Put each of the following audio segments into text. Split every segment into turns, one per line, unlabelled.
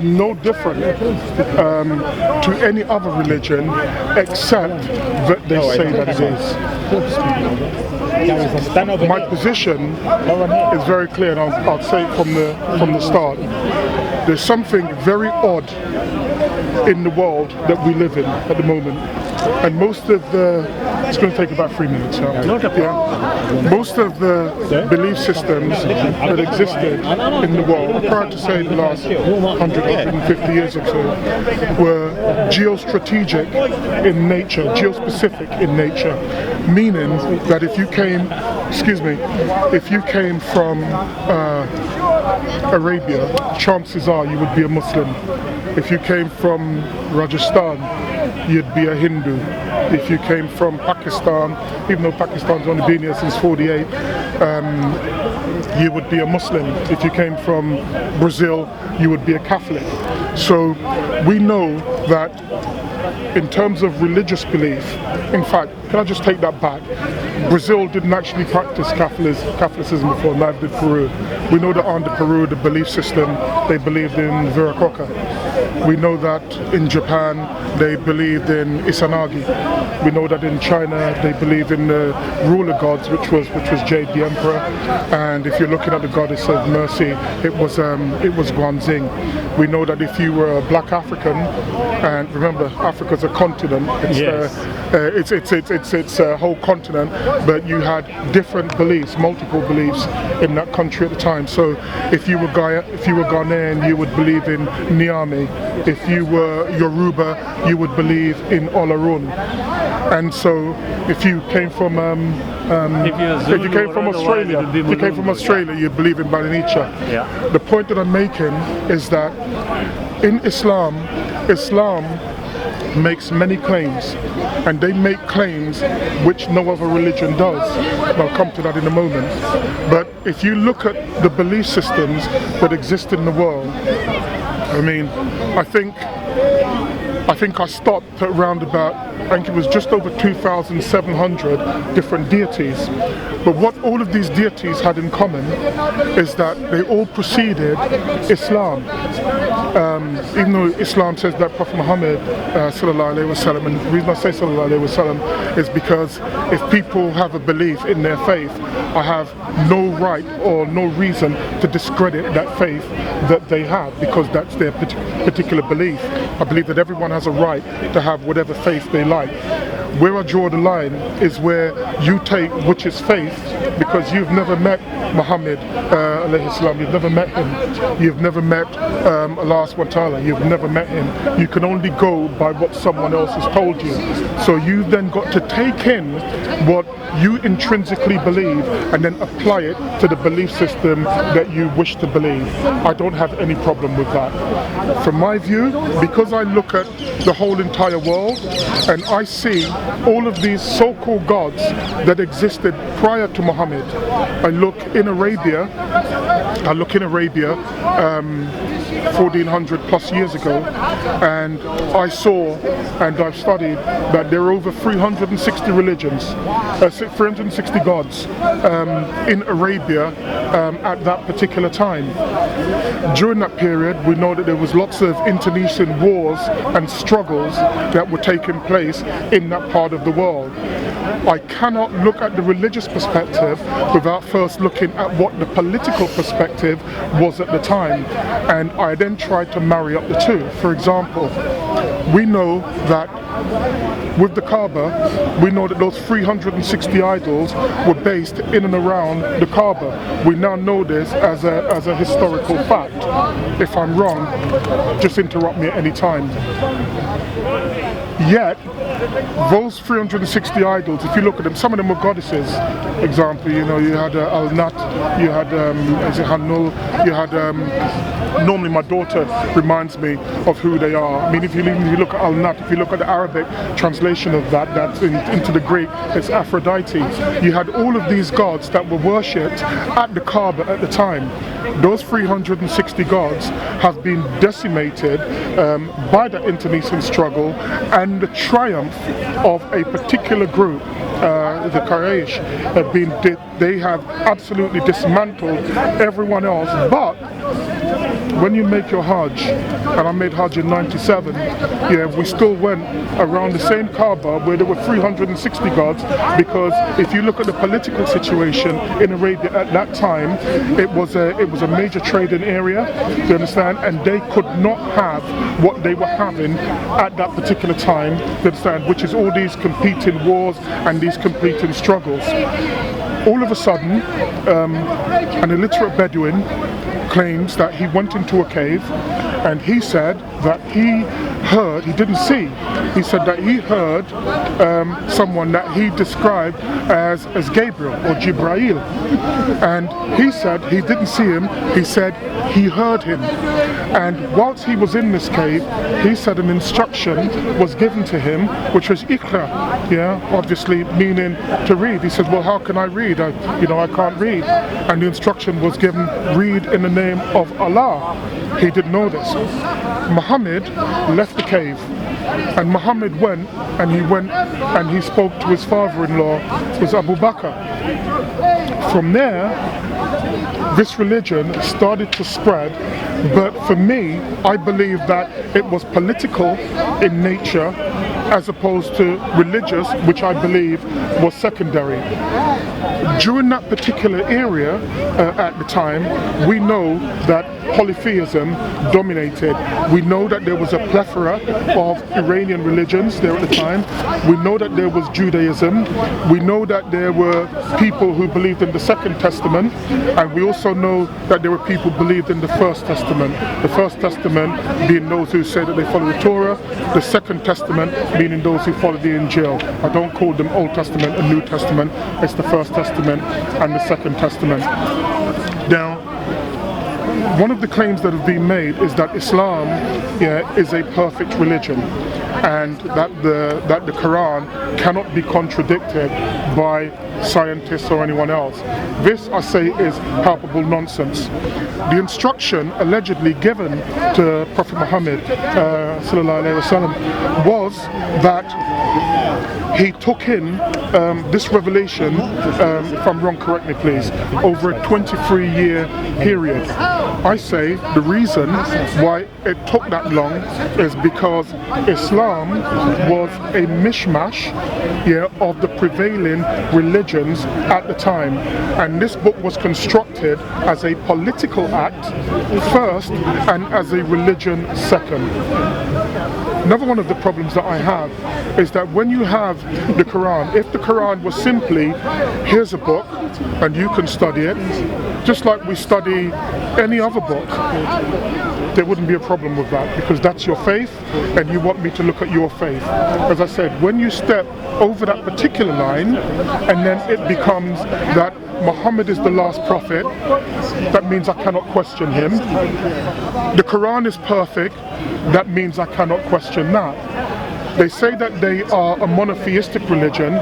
No different to any other religion except that they say that it is. My position is very clear, and I'll say it from the start. There's something very odd in the world that we live in at the moment, and most of it's going to take about 3 minutes. Most of the belief systems that existed in the world prior to, say, the last 150 years or so were geostrategic in nature, geospecific in nature, meaning that if you came from Arabia, chances are you would be a Muslim. If you came from Rajasthan, you'd be a Hindu. If you came from Pakistan, even though Pakistan's only been here since '48, you would be a Muslim. If you came from Brazil, you would be a Catholic. So we know that in terms of religious belief, in fact, can I just take that back? Brazil didn't actually practice Catholicism before, neither did Peru. We know that under Peru, the belief system, they believed in Viracocha. We know that in Japan, they believed in Izanagi. We know that in China, they believe in the ruler gods, which was Jade the Emperor. And if you're looking at the goddess of mercy, it was Guanxing. We know that if you were a black African, and remember, Africa's a continent. It's a whole continent, but you had different beliefs, multiple beliefs in that country at the time. So if you were Ghanaian, you would believe in Niami. If you were Yoruba, you would believe in Olarun. And so if you came from Australia, you believe in Balinicha.
Yeah.
The point that I'm making is that in Islam makes many claims, and they make claims which no other religion does. And I'll come to that in a moment. But if you look at the belief systems that exist in the world, I mean, I think I stopped at around about, I think it was just over 2,700 different deities. But what all of these deities had in common is that they all preceded Islam. Even though Islam says that Prophet Muhammad sallallahu alaihi wasallam, and the reason I say sallallahu alaihi wasallam is because if people have a belief in their faith, I have no right or no reason to discredit that faith that they have, because that's their particular belief. I believe that everyone has a right to have whatever faith they like. Where I draw the line is where you take which is faith, because you've never met Muhammad alayhi salam, you've never met him, you've never met Allah subhanahu wa ta'ala, you've never met him. You can only go by what someone else has told you. So you've then got to take in what you intrinsically believe and then apply it to the belief system that you wish to believe. I don't have any problem with that. From my view, because I look at the whole entire world and I see all of these so-called gods that existed prior to Muhammad. I look in Arabia 1400 plus years ago, and I saw and I've studied that there are over 360 religions, 360 gods in Arabia at that particular time. During that period, we know that there was lots of internecine wars and struggles that were taking place in that part of the world. I cannot look at the religious perspective without first looking at what the political perspective was at the time, and I then tried to marry up the two. For example, we know that with the Kaaba, we know that those 360 idols were based in and around the Kaaba. We now know this as a historical fact. If I'm wrong, just interrupt me at any time. Yet, those 360 idols, if you look at them, some of them were goddesses. Example, you had Al-Nat, you had Hanul, you had, normally my daughter reminds me of who they are. I mean, if you look at Al-Nat, if you look at the Arabic translation of that's into the Greek, it's Aphrodite. You had all of these gods that were worshipped at the Kaaba at the time. Those 360 gods have been decimated by the internecine struggle and the triumph of a particular group, the Quraysh, they have absolutely dismantled everyone else, but when you make your Hajj, and I made Hajj in 97, yeah, we still went around the same Kaaba where there were 360 gods, because if you look at the political situation in Arabia at that time, it was a major trading area, you understand, and they could not have what they were having at that particular time, you understand, which is all these competing wars and these competing struggles. All of a sudden, an illiterate Bedouin claims that he went into a cave and he said that he heard, he didn't see, he said that he heard someone that he described as Gabriel or Jibrail, and he said he didn't see him, he said he heard him. And whilst he was in this cave, he said an instruction was given to him, which was Iqra, yeah, obviously meaning to read. He said, well, how can I read? I can't read. And the instruction was given, read in the name of Allah. He didn't know this. Muhammad left the cave, and Muhammad went and he spoke to his father-in-law, was Abu Bakr. From there, this religion started to spread, but for me, I believe that it was political in nature as opposed to religious, which I believe was secondary. During that particular area at the time, we know that polytheism dominated. We know that there was a plethora of Iranian religions there at the time. We know that there was Judaism. We know that there were people who believed in the Second Testament, and we also know that there were people who believed in the First Testament. The First Testament being those who say that they follow the Torah, the Second Testament meaning those who follow the Injil. I don't call them Old Testament and New Testament, it's the First Testament and the Second Testament. Now, one of the claims that have been made is that Islam, yeah, is a perfect religion, and that the Quran cannot be contradicted by scientists or anyone else. This, I say, is palpable nonsense. The instruction allegedly given to Prophet Muhammad sallallahu alaihi wasallam was that he took in this revelation, if I'm wrong, correct me please, over a 23-year period. I say the reason why it took that long is because Islam was a mishmash, yeah, of the prevailing religions at the time, and this book was constructed as a political act first and as a religion second. Another one of the problems that I have is that when you have the Quran, if the Quran was simply, here's a book and you can study it, just like we study any other book, there wouldn't be a problem with that, because that's your faith and you want me to look at your faith. As I said, when you step over that particular line and then it becomes that Muhammad is the last prophet, that means I cannot question him. The Quran is perfect, that means I cannot question that. They say that they are a monotheistic religion,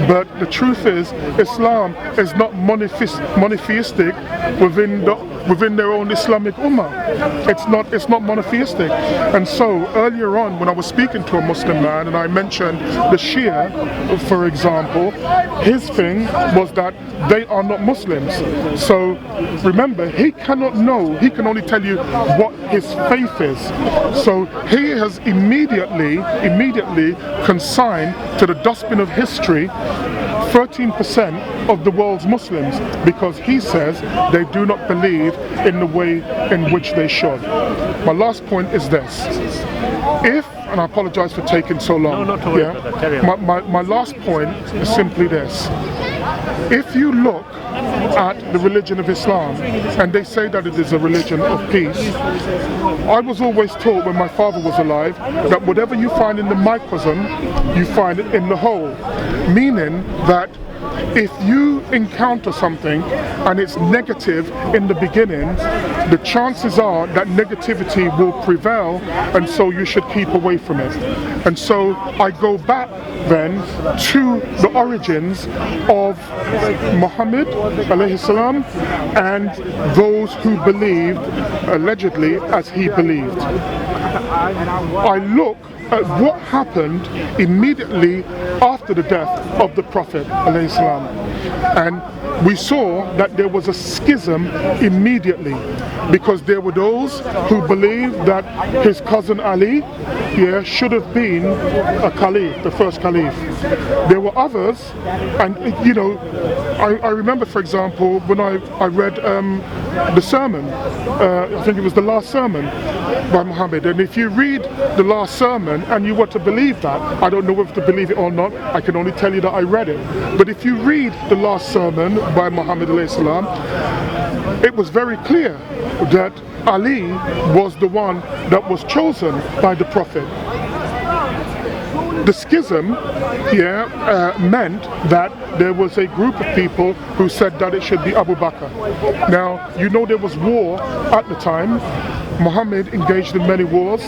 but the truth is Islam is not monotheistic within their own Islamic ummah. It's not monotheistic. And so earlier on, when I was speaking to a Muslim man and I mentioned the Shia, for example, his thing was that they are not Muslims. So remember, he cannot know, he can only tell you what his faith is. So he has immediately consigned to the dustbin of history 13% of the world's Muslims, because he says they do not believe in the way in which they should. My last point is this. If, and I apologize for taking so long. No, not to worry about that. Carry on. My last point is simply this. If you look at the religion of Islam, and they say that it is a religion of peace, I was always taught when my father was alive that whatever you find in the microcosm, you find it in the whole. Meaning that if you encounter something and it's negative in the beginning, the chances are that negativity will prevail, and so you should keep away from it. And so I go back then to the origins of Muhammad alayhi salam and those who believed allegedly as he believed. I look what happened immediately after the death of the Prophet ﷺ. And we saw that there was a schism immediately, because there were those who believed that his cousin Ali should have been a caliph, the first caliph. There were others, and I remember, for example, when I read the sermon, I think it was the last sermon by Muhammad, and if you read the last sermon and you were to believe that, I don't know whether to believe it or not, I can only tell you that I read it, but if you read the last sermon by Muhammad ﷺ, it was very clear that Ali was the one that was chosen by the Prophet. The schism meant that there was a group of people who said that it should be Abu Bakr. Now, there was war at the time. Muhammad engaged in many wars,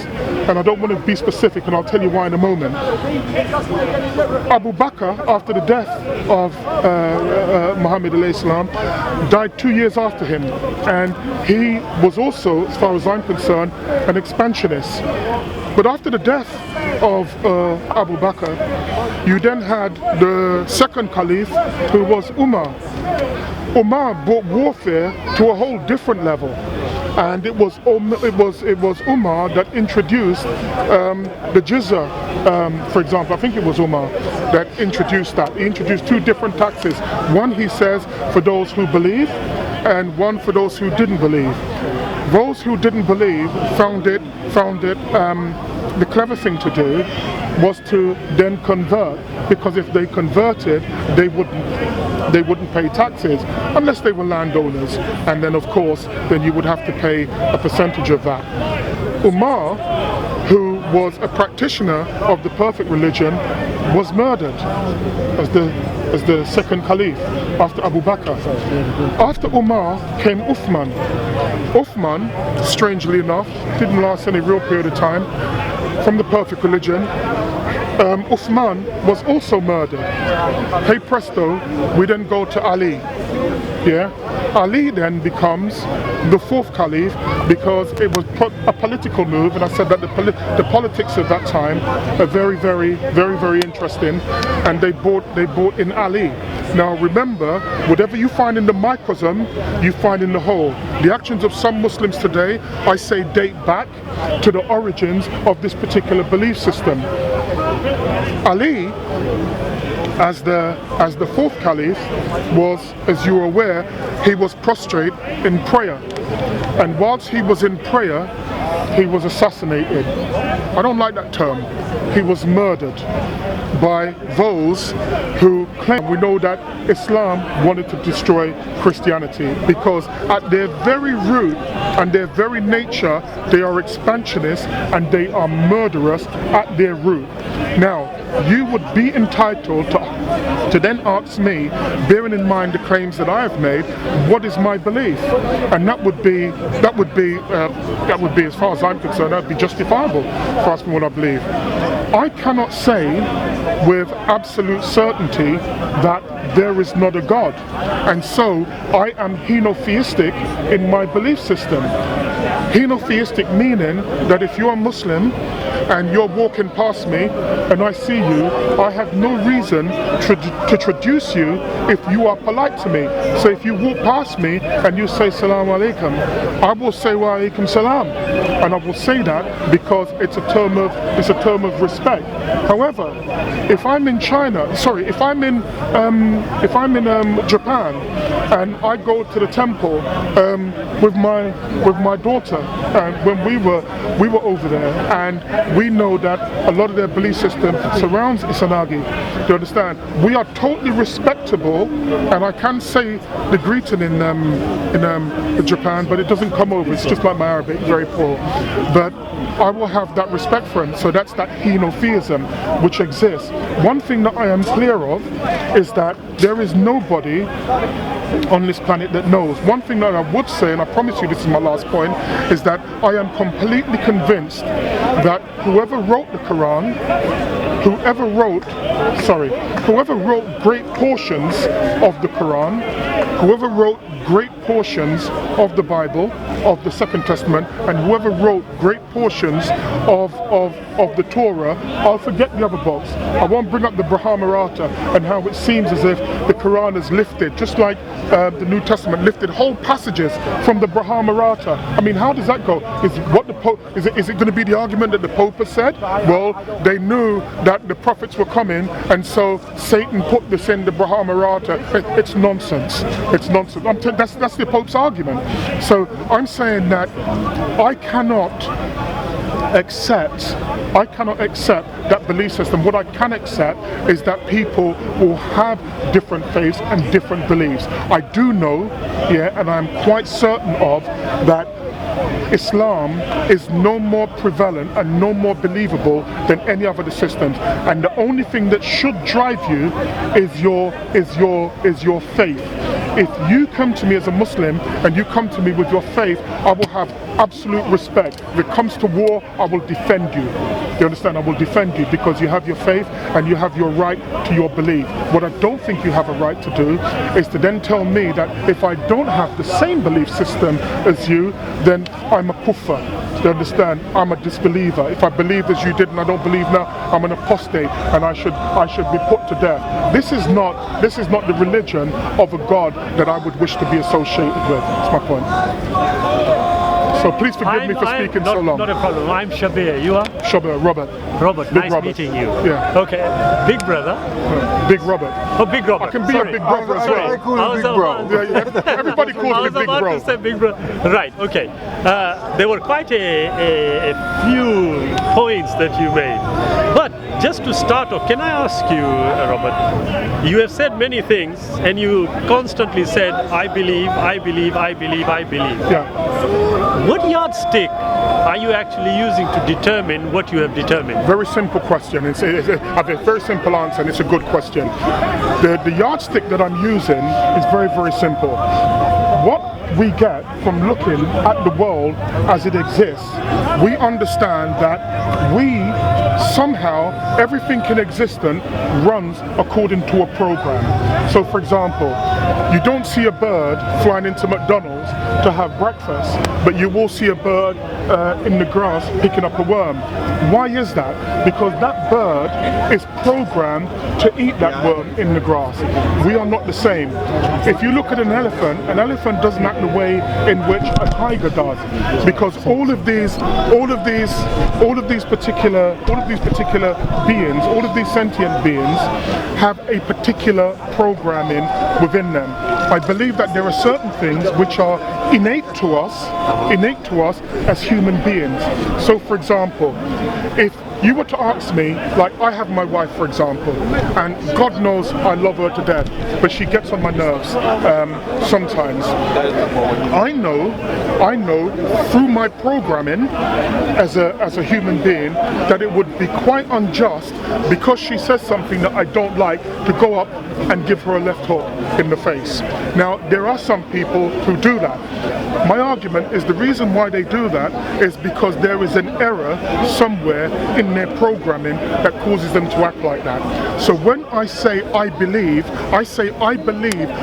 and I don't want to be specific, and I'll tell you why in a moment. Abu Bakr, after the death of Muhammad ﷺ, died 2 years after him, and he was also, as far as I'm concerned, an expansionist. But after the death of Abu Bakr, you then had the second caliph, who was Umar. Umar brought warfare to a whole different level, and it was Umar that introduced the jizya, for example. I think it was Umar that introduced that. He introduced two different taxes. One, he says, for those who believe, and one for those who didn't believe. Those who didn't believe found it the clever thing to do was to then convert, because if they converted, they wouldn't pay taxes unless they were landowners, and then of course then you would have to pay a percentage of that. Umar, who was a practitioner of the perfect religion, was murdered as the second caliph after Abu Bakr. After Umar came Uthman. Uthman, strangely enough, didn't last any real period of time, from the perfect religion. Uthman was also murdered. Hey presto, we then go to Ali. Ali then becomes the fourth caliph, because it was a political move, and I said that the politics of that time are very, very, very, very interesting, and they brought in Ali. Now remember, whatever you find in the microcosm, you find in the whole. The actions of some Muslims today, I say, date back to the origins of this particular belief system. Ali, as the fourth caliph, was, as you are aware, he was prostrate in prayer, and whilst he was in prayer, he was assassinated. I don't like that term. He was murdered by those who claim. We know that Islam wanted to destroy Christianity, because at their very root and their very nature, they are expansionists and they are murderous at their root. Now, you would be entitled to then ask me, bearing in mind the claims that I have made, what is my belief? And that would be, as far as I'm concerned, that would be justifiable for asking what I believe. I cannot say with absolute certainty that there is not a God, and so I am henotheistic in my belief system. Henotheistic meaning that if you are Muslim and you're walking past me and I see you, I have no reason to traduce you if you are polite to me. So if you walk past me and you say Salaam Alaikum, I will say Wa Alaikum Salam, and I will say that because it's a term of respect. However, if I'm in if I'm in Japan and I go to the temple with my daughter, and when we were over there, and we know that a lot of their belief system surrounds Isanagi. Do you understand? We are totally respectable, and I can say the greeting in Japan, but it doesn't come over. It's just like my Arabic, very poor. But I will have that respect for him. So that's that henotheism which exists. One thing that I am clear of is that there is nobody on this planet that knows. One thing that I would say, and I promise you this is my last point, is that I am completely convinced that whoever wrote the Quran, whoever wrote great portions of the Quran, whoever wrote great portions of the Bible, of the Second Testament, and whoever wrote great portions of the Torah, I'll forget the other books. I won't bring up the Brahmarata and how it seems as if the Quran is lifted, just like the New Testament lifted whole passages from the Brahmarata. I mean, how does that go? Is it going to be the argument that the Pope has said? Well, they knew that the prophets were coming, and so Satan put this in the Brahmarata. It's nonsense. It's nonsense. That's the Pope's argument. So I'm saying that I cannot accept that belief system. What I can accept is that people will have different faiths and different beliefs. I do know, and I'm quite certain of, that Islam is no more prevalent and no more believable than any other systems, and the only thing that should drive you is your faith. If you come to me as a Muslim and you come to me with your faith, I will have absolute respect. If it comes to war, I will defend you. You understand? I will defend you because you have your faith and you have your right to your belief. What I don't think you have a right to do is to then tell me that if I don't have the same belief system as you, then I'm a kuffar. You understand? I'm a disbeliever. If I believed as you did and I don't believe now, I'm an apostate and I should be put to death. This is not the religion of a God that I would wish to be associated with. That's my point. So please forgive me for speaking so long.
Not a problem. I'm Shabir. You are?
Shabir, Robert.
Robert,
Big
nice
Robert.
meeting you.
Yeah.
Okay. Big brother?
Big Robert.
Oh, Big Robert.
I can be a big brother as well.
I call him Big Bro.
Yeah, everybody calls me Big Bro.
I was about to say Big Bro. Right, okay. There were quite a few points that you made. But just to start off, can I ask you, Robert, you have said many things and you constantly said, I believe, I believe, I believe, I believe.
Yeah.
What yardstick are you actually using to determine what you have determined?
Very simple question. I have a very simple answer, and it's a good question. The yardstick that I'm using is very, very simple. What we get from looking at the world as it exists, we understand that somehow everything in existence runs according to a program. So for example, you don't see a bird flying into McDonald's to have breakfast, but you will see a bird in the grass picking up a worm. Why is that? Because that bird is programmed to eat that worm in the grass. We are not the same. If you look at an elephant doesn't act the way in which a tiger does, because all of these particular beings, all of these sentient beings have a particular programming within them. I believe that there are certain things which are innate to us as human beings. So for example, if you were to ask me, like I have my wife for example, and God knows I love her to death, but she gets on my nerves sometimes. I know through my programming as a human being that it would be quite unjust, because she says something that I don't like, to go up and give her a left hook in the face. Now there are some people who do that. My argument is the reason why they do that is because there is an error somewhere in their programming that causes them to act like that. So when I say I believe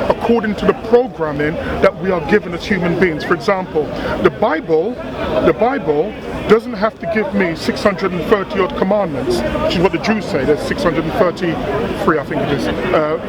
according to the programming that we are given as human beings. For example, the Bible doesn't have to give me 630 odd commandments, which is what the Jews say. There's 633, I think it is,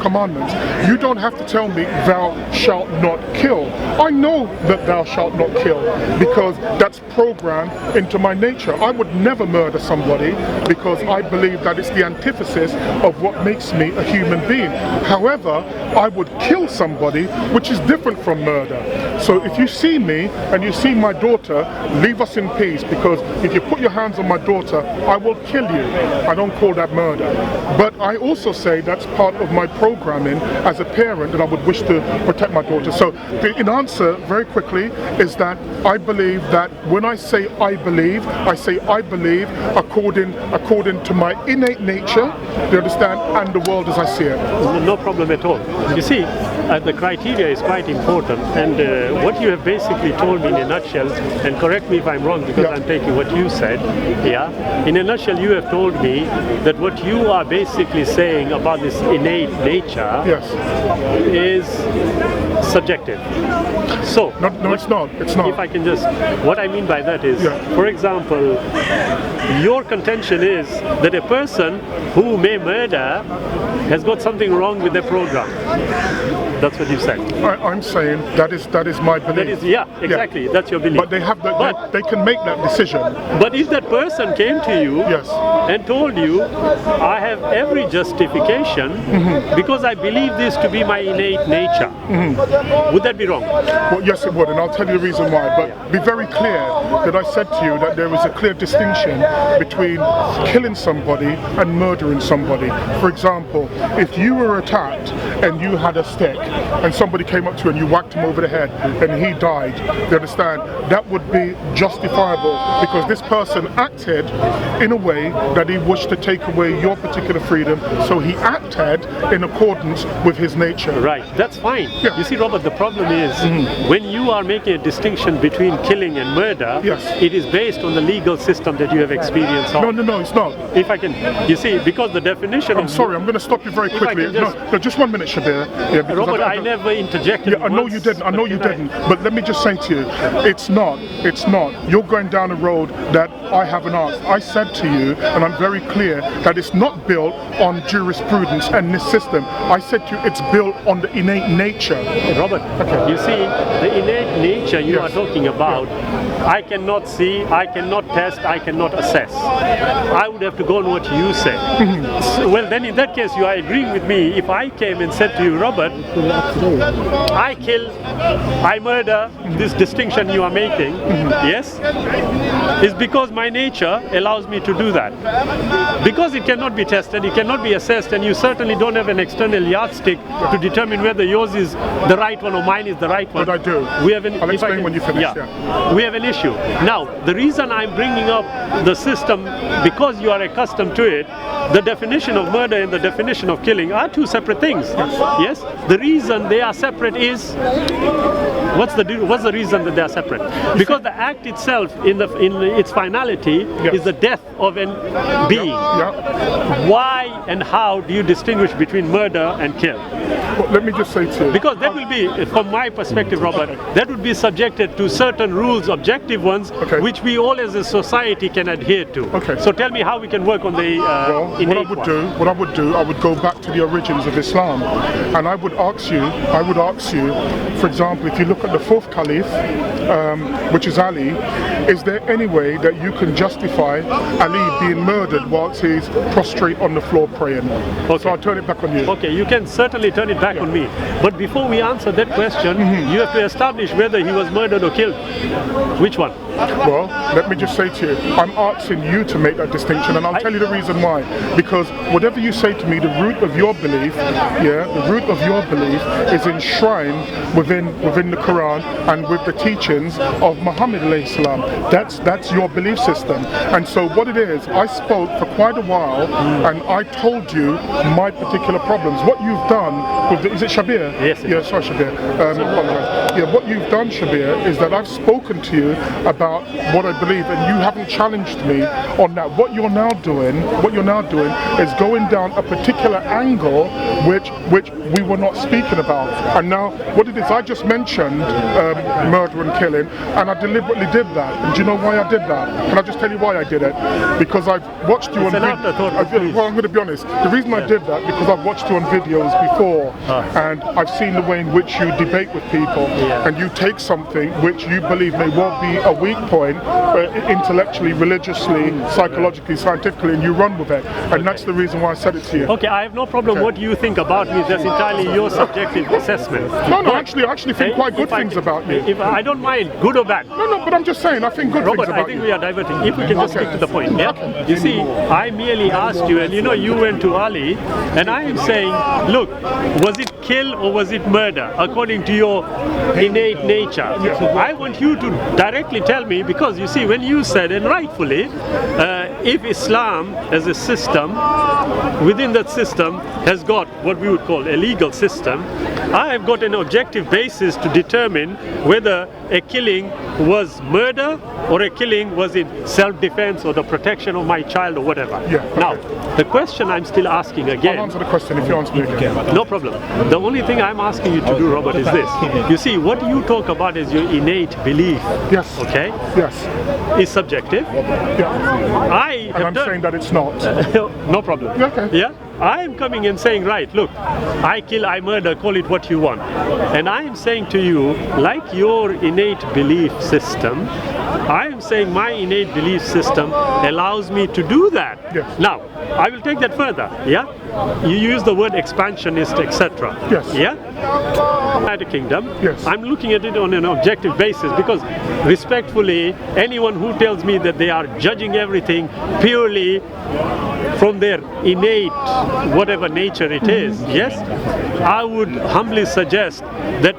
commandments. You don't have to tell me thou shalt not kill. I know that thou shalt not kill because that's programmed into my nature. I would never murder somebody because I believe that it's the antithesis of what makes me a human being. However, I would kill somebody, which is different from murder. So if you see me and you see my daughter, leave us in peace, because if you put your hands on my daughter, I will kill you. I don't call that murder. But I also say that's part of my programming as a parent, that I would wish to protect my daughter. So in answer, very quickly, is that I believe that when I say I believe according to my innate nature, you understand, and the world as I see it.
No problem at all. You see, the criteria is quite important, and what you have basically told me in a nutshell, and correct me if I'm wrong because I'm taking what you said, in a nutshell you have told me that what you are basically saying about this innate nature is subjective. So,
no, it's not. It's not.
If I can just, what I mean by that is, for example, your contention is that a person who may murder has got something wrong with their program. That's what you said.
I'm saying that is my belief.
That is, exactly. That's your belief.
But they have they can make that decision.
But if that person came to you and told you, I have every justification because I believe this to be my innate nature, would that be wrong?
Well, yes, it would, and I'll tell you the reason why. But be very clear that I said to you that there is a clear distinction between killing somebody and murdering somebody. For example, if you were attacked and you had a stick and somebody came up to you and you whacked him over the head and he died, you understand, that would be justifiable because this person acted in a way that he wished to take away your particular freedom, so he acted in accordance with his nature.
Right, that's fine. You see, Robert, the problem is when you are making a distinction between killing and murder, it is based on the legal system that you have experienced.
No, it's not.
If I can, you see, because the definition
I'm sorry, I'm going to stop you very quickly. No, just 1 minute, Shabir.
Robert, I never interjected.
I know you didn't. I know you didn't. But let me just say to you, it's not. You're going down a road that I haven't asked. I said to you, and I'm very clear, that it's not built on jurisprudence and this system. I said to you, it's built on the innate nature.
Robert, you see, the innate nature you are talking about, I cannot see, I cannot test, I cannot assess. I would have to go on what you say. Well, then in that case, you are agreeing with me. If I came and said to you, Robert, I kill, I murder, this distinction you are making, yes, is because my nature allows me to do that. Because it cannot be tested, it cannot be assessed, and you certainly don't have an external yardstick to determine whether yours is the right one or mine is the right one.
But I do.
I'll
explain when you finish.
We have an issue. Now, the reason I'm bringing up the system, because you are accustomed to it, the definition of murder and the definition of killing are two separate things. Yes? The reason they are separate is, what's the reason that they are separate? Because the act itself, in its finality, is the death of an being. Why and how do you distinguish between murder and kill?
Well, let me just say to you,
because that will be, from my perspective, Robert, that would be subjected to certain rules, objective ones, which we all as a society can adhere to. So tell me how we can work on the
what I would do, I would go back to the origins of Islam, and I would ask you, for example, if you look at the fourth caliph, which is Ali, is there any way that you can justify Ali being murdered whilst he's prostrate on the floor praying? So I'll turn it back on you.
Okay, you can certainly turn it back on me. But before we answer that question, you have to establish whether he was murdered or killed. Which one?
Well, let me just say to you, I'm asking you to make that distinction, and I'll tell you the reason why. Because whatever you say to me, the root of your belief, is enshrined within the Quran and with the teachings of Muhammad alayhi salam. That's your belief system. And so what it is, I spoke for quite a while, and I told you my particular problems. What you've done with is it Shabir?
Yes.
Yeah, sorry, Shabir. What you've done, Shabir, is that I've spoken to you about what I believe, and you haven't challenged me on that. What you're now doing is going down a particular angle which we were not speaking about. And now what it is, I just mentioned murder and killing, and I deliberately did that. And do you know why I did that? Can I just tell you why I did it? Because I've watched you on videos. Well, I'm going to be honest. The reason I did that because I've watched you on videos before, and I've seen the way in which you debate with people, and you take something which you believe may well be a weak point, intellectually, religiously, psychologically, scientifically, and you run with it. And that's the reason why I said it to you.
Okay, I have no problem what you think about me. That's entirely your subjective assessment.
No, I actually think quite good things about me.
If I don't mind, good or bad.
No, but I'm just saying, I think good things about you.
Robert, I think we are diverting. If we can just stick to the point. Yeah? You see, I merely asked you, and you went to Ali, and I am saying, look, was it kill or was it murder, according to your innate nature? I want you to directly tell me, because you see, when you said, and rightfully, if Islam as a system, within that system has got what we would call a legal system, I have got an objective basis to determine whether a killing was murder or a killing was in self-defense or the protection of my child or whatever.
Yeah, okay.
Now, the question I'm still asking again.
I'll answer the question if you answer me again.
No problem. The only thing I'm asking you to do, Robert, is this. You see, what you talk about as your innate belief,
Yes.
okay,
Yes.
is subjective.
Yeah. And I'm
done-
saying that it's not.
No problem.
Okay.
Yeah? I am coming and saying, right, look, I kill, I murder, call it what you want. And I am saying to you, like your innate belief system, I am saying my innate belief system allows me to do that.
Yes.
Now, I will take that further. Yeah? You use the word expansionist, etc.
Yes.
Yeah? United Kingdom,
Yes.
I'm looking at it on an objective basis because respectfully, anyone who tells me that they are judging everything purely from their innate whatever nature it is, yes, I would humbly suggest that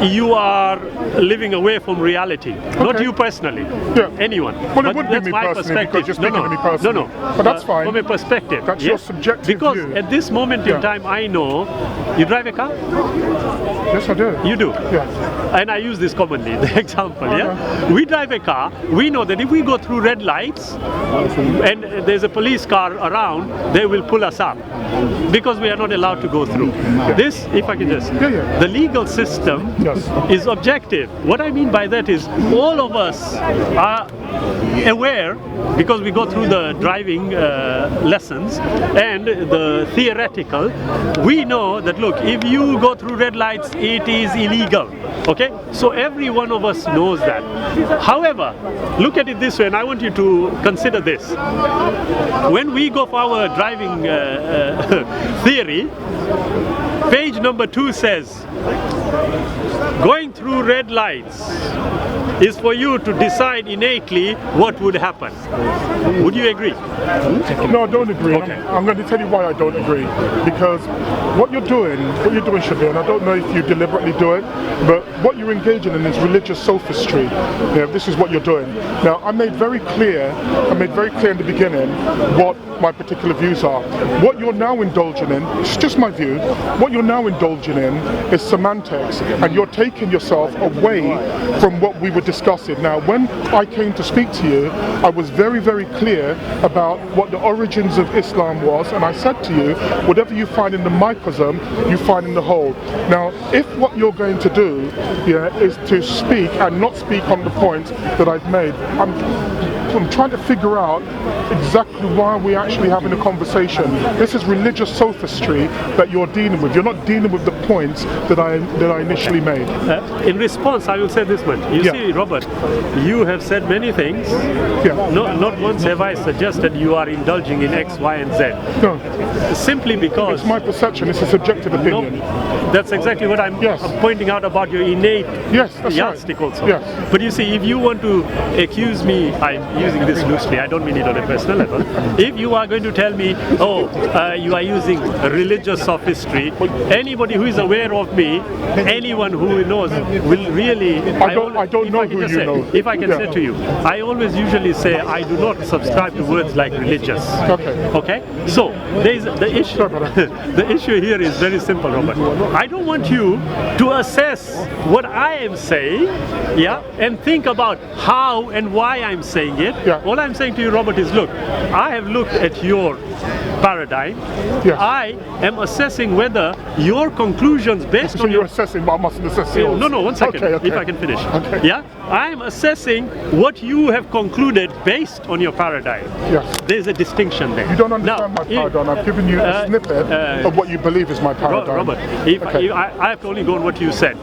you are living away from reality. Not you personally,
Yeah.
anyone.
Well,
But
it would be
that's
me
my
personally because you're speaking to me
No,
personally.
no.
But that's fine.
From a perspective.
That's
yes?
your subjective
Because
view.
at this moment in
Yeah.
time, I know you drive a car.
Yes, I do.
You do.
Yes.
And I use this commonly, the example, yeah? We drive a car, we know that if we go through red lights and there's a police car around, they will pull us up because we are not allowed to go through. This, if I can just,
Yeah.
the legal system
Yes.
is objective. What I mean by that is all of us are aware, because we go through the driving lessons and the theoretical, we know that look, if you go through red lights, it is illegal. Okay, so every one of us knows that. However, look at it this way, and I want you to consider this. When we go for our driving theory, page number 2 says, going through red lights is for you to decide innately what would happen. Would you agree?
No, I don't agree.
Okay.
I'm going to tell you why I don't agree. Because what you're doing, Shabir, and I don't know if you deliberately do it, but what you're engaging in is religious sophistry. Yeah, this is what you're doing. Now, I made very clear in the beginning what my particular views are. What you're now indulging in, it's just my view, what you're now indulging in is semantics, and you're taking yourself away from what we were discussing. Now, when I came to speak to you, I was very, very clear about what the origins of Islam was, and I said to you, whatever you find in the microcosm, you find in the whole. Now, if what you're going to do, is to speak and not speak on the points that I've made, I'm trying to figure out exactly why we're actually having a conversation. This is religious sophistry that you're dealing with. You're not dealing with the points that I initially made.
In response, I will say this much. You see, Robert, you have said many things. Not once have I suggested you are indulging in X, Y, and Z.
No.
Simply because...
It's my perception. It's a subjective opinion.
No, that's exactly what I'm pointing out about your innate yardstick also.
Yes.
But you see, if you want to accuse me, I'm using this loosely, I don't mean it on a personal level. If you are going to tell me, you are using religious sophistry, anybody who is aware of me, anyone who knows will really...
I don't know who you know.
If I can say to you, I always usually say I do not subscribe to words like religious. Okay? So, there is the issue. The issue here is very simple, Robert. I don't want you to assess what I am saying, and think about how and why I'm saying it. All I'm saying to you, Robert, is look, I have looked at your paradigm. I am assessing whether your conclusions based on
you're assessing, but I mustn't assess yours.
No, 1 second, if I can finish. I am assessing what you have concluded based on your paradigm. There's a distinction there.
You don't understand my paradigm. I've given you a snippet of what you believe is my paradigm.
Robert, I have to only go on what you said.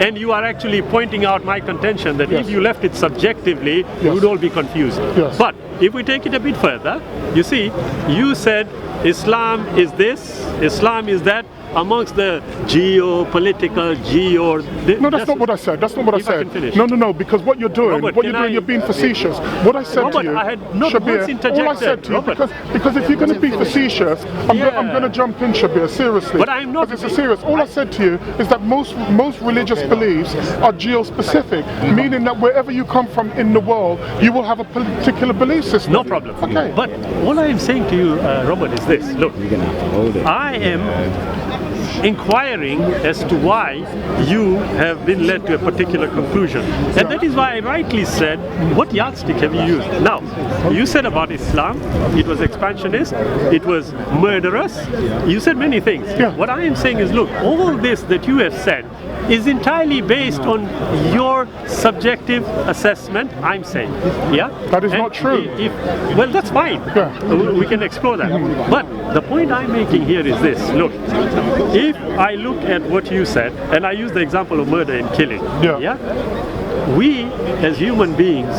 And you are actually pointing out my contention that if you left it subjectively, you would all be confused. But if we take it a bit further, you see, you said Islam is this, Islam is that. amongst the geopolitical,
No, that's not what I said. That's not what I
If I
said.
can finish.
No, because what you're doing,
Robert,
you're being facetious. What I said
Robert,
to you,
I had not
Shabir,
once interjected,
all I said to you,
Robert.
because if you're going to be facetious, I'm going to jump in, Shabir, seriously.
But I'm not.
Because it's serious. All I said to you is that most religious beliefs are geo-specific, meaning that wherever you come from in the world, you will have a particular belief system.
No problem.
Okay.
But all I am saying to you, Robert, is this. Look, I am inquiring as to why you have been led to a particular conclusion. And that is why I rightly said, what yardstick have you used? Now, you said about Islam, it was expansionist, it was murderous, you said many things.
Yeah.
What I am saying is, look, all this that you have said is entirely based on your subjective assessment, I'm saying. Yeah?
That is not true.
Well, that's fine.
Yeah.
We can explore that. But the point I'm making here is this. Look, if I look at what you said, and I use the example of murder and killing, we as human beings,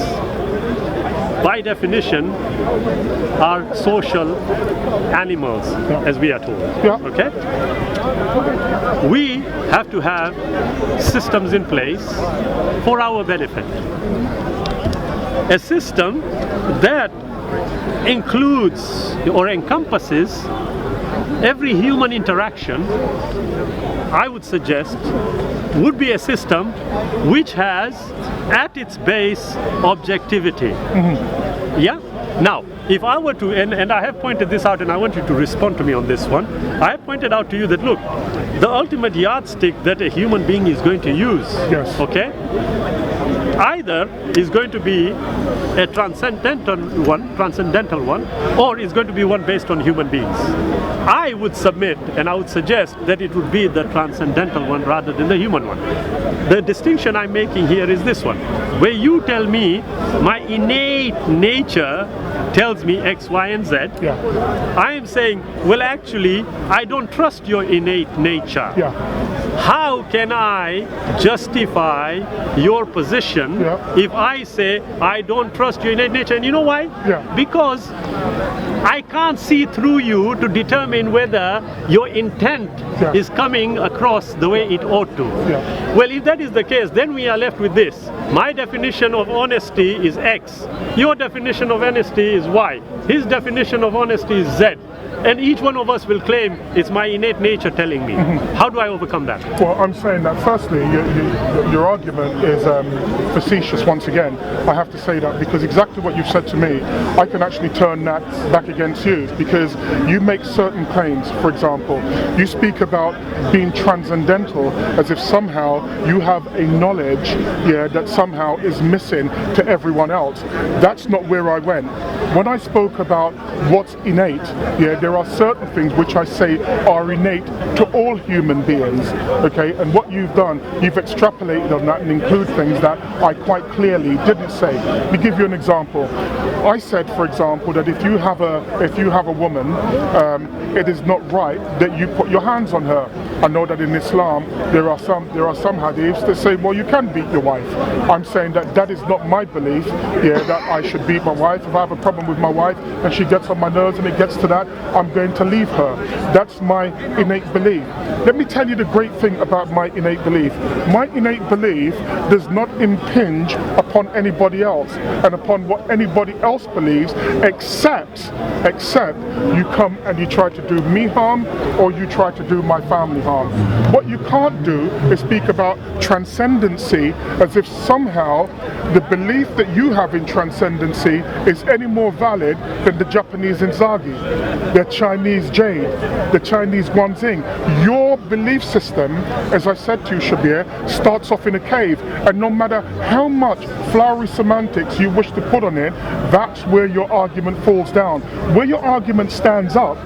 by definition, are social animals, as we are told. Okay? We have to have systems in place for our benefit. A system that includes or encompasses every human interaction, I would suggest, would be a system which has at its base objectivity. Yeah? Now, if I were to, and I have pointed this out and I want you to respond to me on this one, I have pointed out to you that, look, the ultimate yardstick that a human being is going to use, okay, either is going to be a transcendental one, or is going to be one based on human beings. I would submit and I would suggest that it would be the transcendental one rather than the human one. The distinction I'm making here is this one, where you tell me my innate nature tells me X, Y, and Z. I am saying, well, actually, I don't trust your innate nature. How can I justify your position if I say I don't trust your innate nature? And you know why? Because I can't see through you to determine whether your intent is coming across the way it ought to. Well, if that is the case, then we are left with this. My definition of honesty is X. Your definition of honesty is Y. His definition of honesty is Z. And each one of us will claim it's my innate nature telling me. How do I overcome that?
Well, I'm saying that firstly, your argument is facetious once again. I have to say that because exactly what you've said to me, I can actually turn that back against you because you make certain claims. For example, you speak about being transcendental as if somehow you have a knowledge that somehow is missing to everyone else. That's not where I went. When I spoke about what's innate, there are certain things which I say are innate to all human beings, okay? And what you've done, you've extrapolated on that and include things that I quite clearly didn't say. Let me give you an example. I said, for example, that if you have a woman, it is not right that you put your hands on her. I know that in Islam there are some hadiths that say, well, you can beat your wife. I'm saying that that is not my belief, that I should beat my wife. If I have a problem with my wife and she gets on my nerves and it gets to that, I'm going to leave her. That's my innate belief. Let me tell you the great thing about my innate belief. My innate belief does not impinge upon anybody else and upon what anybody else believes, except you come and you try to do me harm or you try to do my family harm. What you can't do is speak about transcendency as if somehow the belief that you have in transcendency is any more valid than the Japanese Inzaghi, the Chinese Jade, the Chinese Guanxing. Your belief system, as I said to you, Shabir, starts off in a cave, and no matter how much flowery semantics you wish to put on it, that's where your argument falls down. Where your argument stands up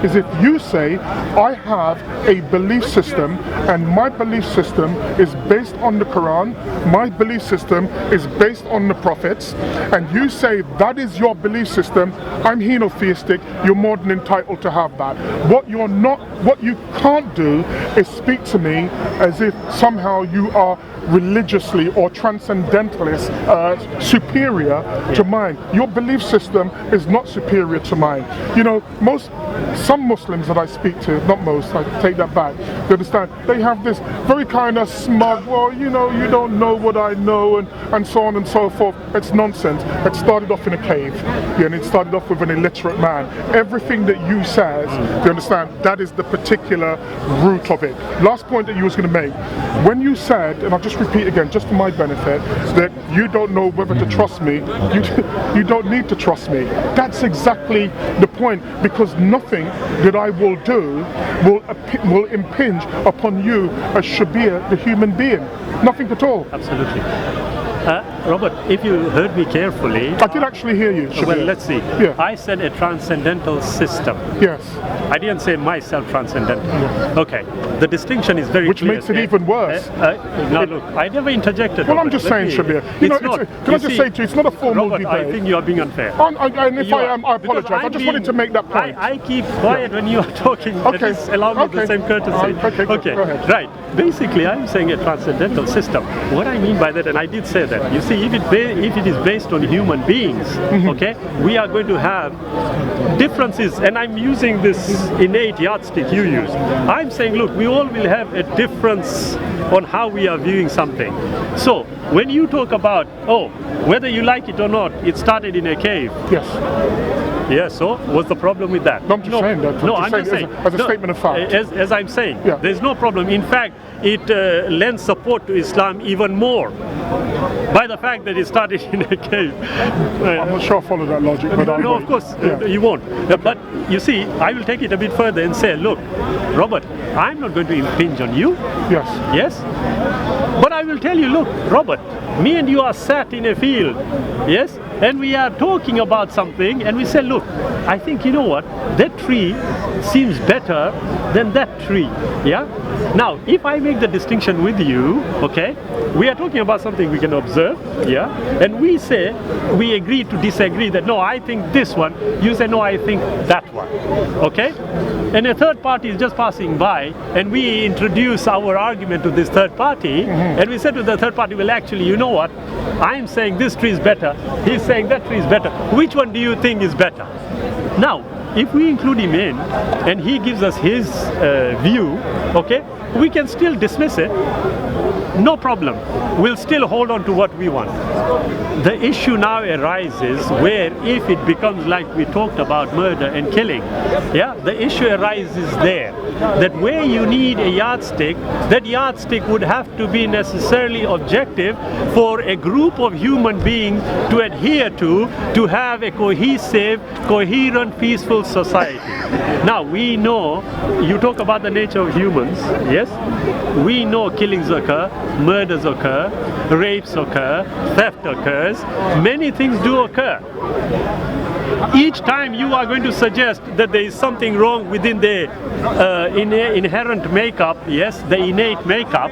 is if you say, I have a belief system and my belief system is based on the Quran, my belief system is based on the prophets, and you say that is your belief system, I'm henotheistic, you're more than entitled to have that. What you can't do is speak to me as if somehow you are religiously or transcendentalist superior to mine. Your belief system is not superior to mine. You know, some Muslims that I speak to, not most, I take that back. You understand? They have this very kind of smug, well, you know, you don't know what I know, and so on and so forth. It's nonsense. It started off in a cave, yeah, and it started off with an illiterate man. Everything that you says, you understand, that is the particular root of it. Last point that you was going to make, when you said, and I'll just repeat again, just for my benefit, that you don't know whether to trust me, you don't need to trust me. That's exactly the point, because nothing that I will do will impinge upon you as Shabir, the human being. Nothing at all.
Absolutely. Robert, if you heard me carefully...
I did actually hear you, Shabir.
Well, let's see.
Yeah.
I said a transcendental system.
Yes.
I didn't say myself transcendental. Yeah. Okay. The distinction is very
Which
clear.
makes it even worse.
Now look, I never interjected.
Well,
Robert.
I'm just saying, Shabir. You know, can I just say to you, it's not a formal
Robert,
debate.
I think you are being unfair.
And if I am, I apologize. I just wanted to make that point.
I keep quiet when you are talking.
Okay.
Just allow me the same courtesy.
Okay. Go ahead.
Right. Basically, I'm saying a transcendental system. What I mean by that, and I did say that, you see, if it is based on human beings, okay, we are going to have differences, and I'm using this innate yardstick you use. I'm saying, look, we all will have a difference on how we are viewing something. So, when you talk about, oh, whether you like it or not, it started in a cave.
Yes.
Yeah, so what's the problem with that?
No, I'm just saying that.
I'm just saying.
As a statement of fact.
As I'm saying,
yeah.
There's no problem. In fact, it lends support to Islam even more by the fact that it started in a cave.
I'm not sure I follow that logic, but
no, of course, you won't. But you see, I will take it a bit further and say, look, Robert, I'm not going to impinge on you.
Yes.
Yes? But I will tell you, look, Robert, me and you are sat in a field, yes? And we are talking about something, and we say, look, I think, you know what, that tree seems better than that tree, yeah? Now, if I make the distinction with you, okay, we are talking about something we can observe, yeah? And we say, we agree to disagree that, no, I think this one, you say, no, I think that one, okay? And a third party is just passing by, and we introduce our argument to this third party, and we say to the third party, well, actually, you know what, I'm saying this tree is better, he's saying that tree is better. Which one do you think is better? Now, if we include him in, and he gives us his view, okay, we can still dismiss it, no problem. We'll still hold on to what we want. The issue now arises where if it becomes like we talked about murder and killing, yeah, the issue arises there. That where you need a yardstick, that yardstick would have to be necessarily objective for a group of human beings to adhere to have a cohesive, coherent, peaceful society. Now we know, you talk about the nature of humans, yes? We know killings occur, murders occur, rapes occur, theft occurs, many things do occur. Each time you are going to suggest that there is something wrong within the inherent makeup, yes, the innate makeup,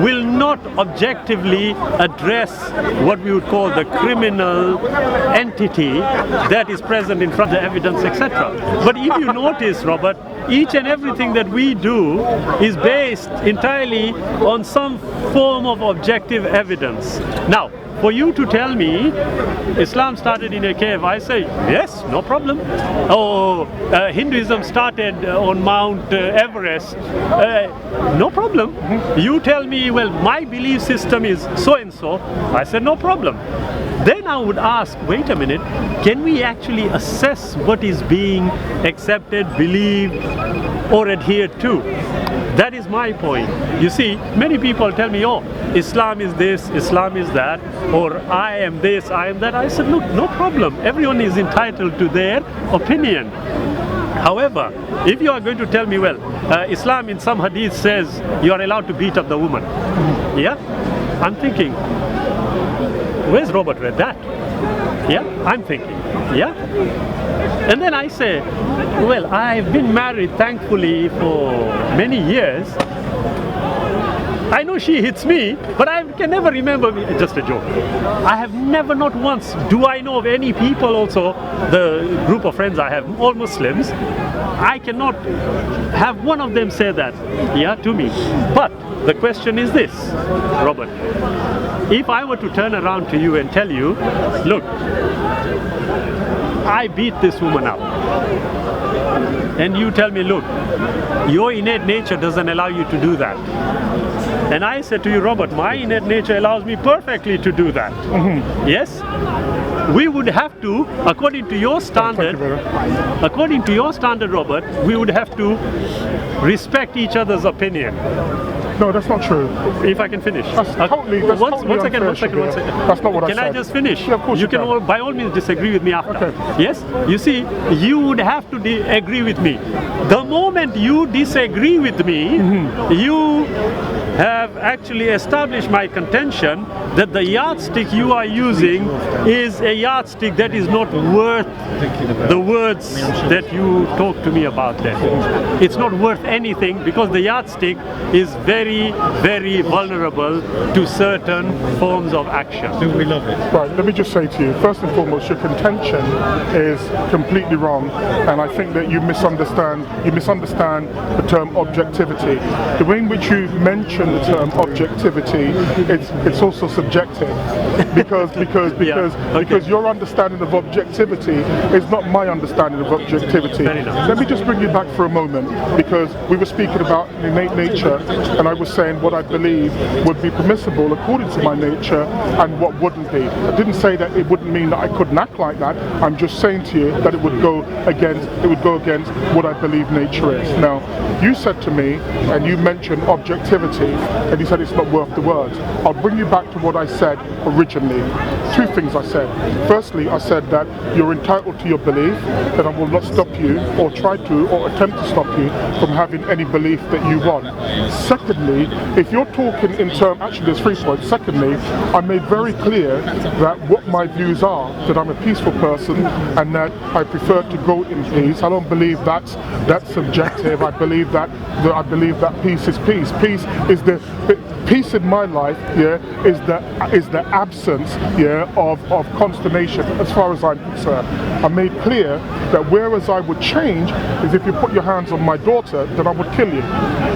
will not objectively address what we would call the criminal entity that is present in front of the evidence, etc. But if you notice, Robert, each and everything that we do is based entirely on some form of objective evidence. Now, for you to tell me Islam started in a cave, I say, yes, no problem. Oh, Hinduism started on Mount Everest, no problem. You tell me, well, my belief system is so-and-so, I said, no problem. Then I would ask, wait a minute, can we actually assess what is being accepted, believed, or adhered to? That is my point. You see, many people tell me, oh, Islam is this, Islam is that, or I am this, I am that. I said, look, no problem. Everyone is entitled to their opinion. However, if you are going to tell me, well, Islam in some hadith says you are allowed to beat up the woman. Yeah? I'm thinking, where's Robert read that? Yeah? I'm thinking, yeah? And then I say, well, I've been married, thankfully, for many years. I know she hits me, but I can never remember me. Just a joke. I have never, not once, do I know of any people also, the group of friends I have, all Muslims, I cannot have one of them say that, yeah, to me. But the question is this, Robert. If I were to turn around to you and tell you, look, I beat this woman up, and you tell me, look, your innate nature doesn't allow you to do that. And I said to you, Robert, my innate nature allows me perfectly to do that. Yes? We would have to, according to your standard, Robert, we would have to respect each other's opinion.
No, that's not true.
If I can finish.
That's totally
one
unfair,
second.
Shabir. That's not what I said.
Can I just finish?
Yeah, of course you
can.
can.
By all means disagree with me after.
Okay.
Yes? You see, you would have to agree with me. The moment you disagree with me, you have actually established my contention that the yardstick you are using is a yardstick that is not worth the words that you talk to me about then. It's not worth anything because the yardstick is very, very vulnerable to certain forms of action.
We love it.
Right, let me just say to you, first and foremost, your contention is completely wrong, and I think that you misunderstand the term objectivity. The way in which you mention the term objectivity, it's also subjective, because your understanding of objectivity is not my understanding of objectivity. Let me just bring you back for a moment, because we were speaking about innate nature, and I was saying what I believe would be permissible according to my nature and what wouldn't be. I didn't say that it wouldn't mean that I couldn't act like that. I'm just saying to you that it would go against what I believe nature is. Now, you said to me, and you mentioned objectivity, and you said it's not worth the words. I'll bring you back to what I said originally. Two things I said. Firstly, I said that you're entitled to your belief, that I will not stop you or try to or attempt to stop you from having any belief that you want. Secondly, if you're talking in terms, actually there's 3 points. Secondly, I made very clear that what my views are, that I'm a peaceful person and that I prefer to go in peace. I don't believe that's subjective. I believe that peace is peace. Peace in my life, is the absence, of consternation as far as I'm concerned. I made clear that whereas I would change is if you put your hands on my daughter, then I would kill you.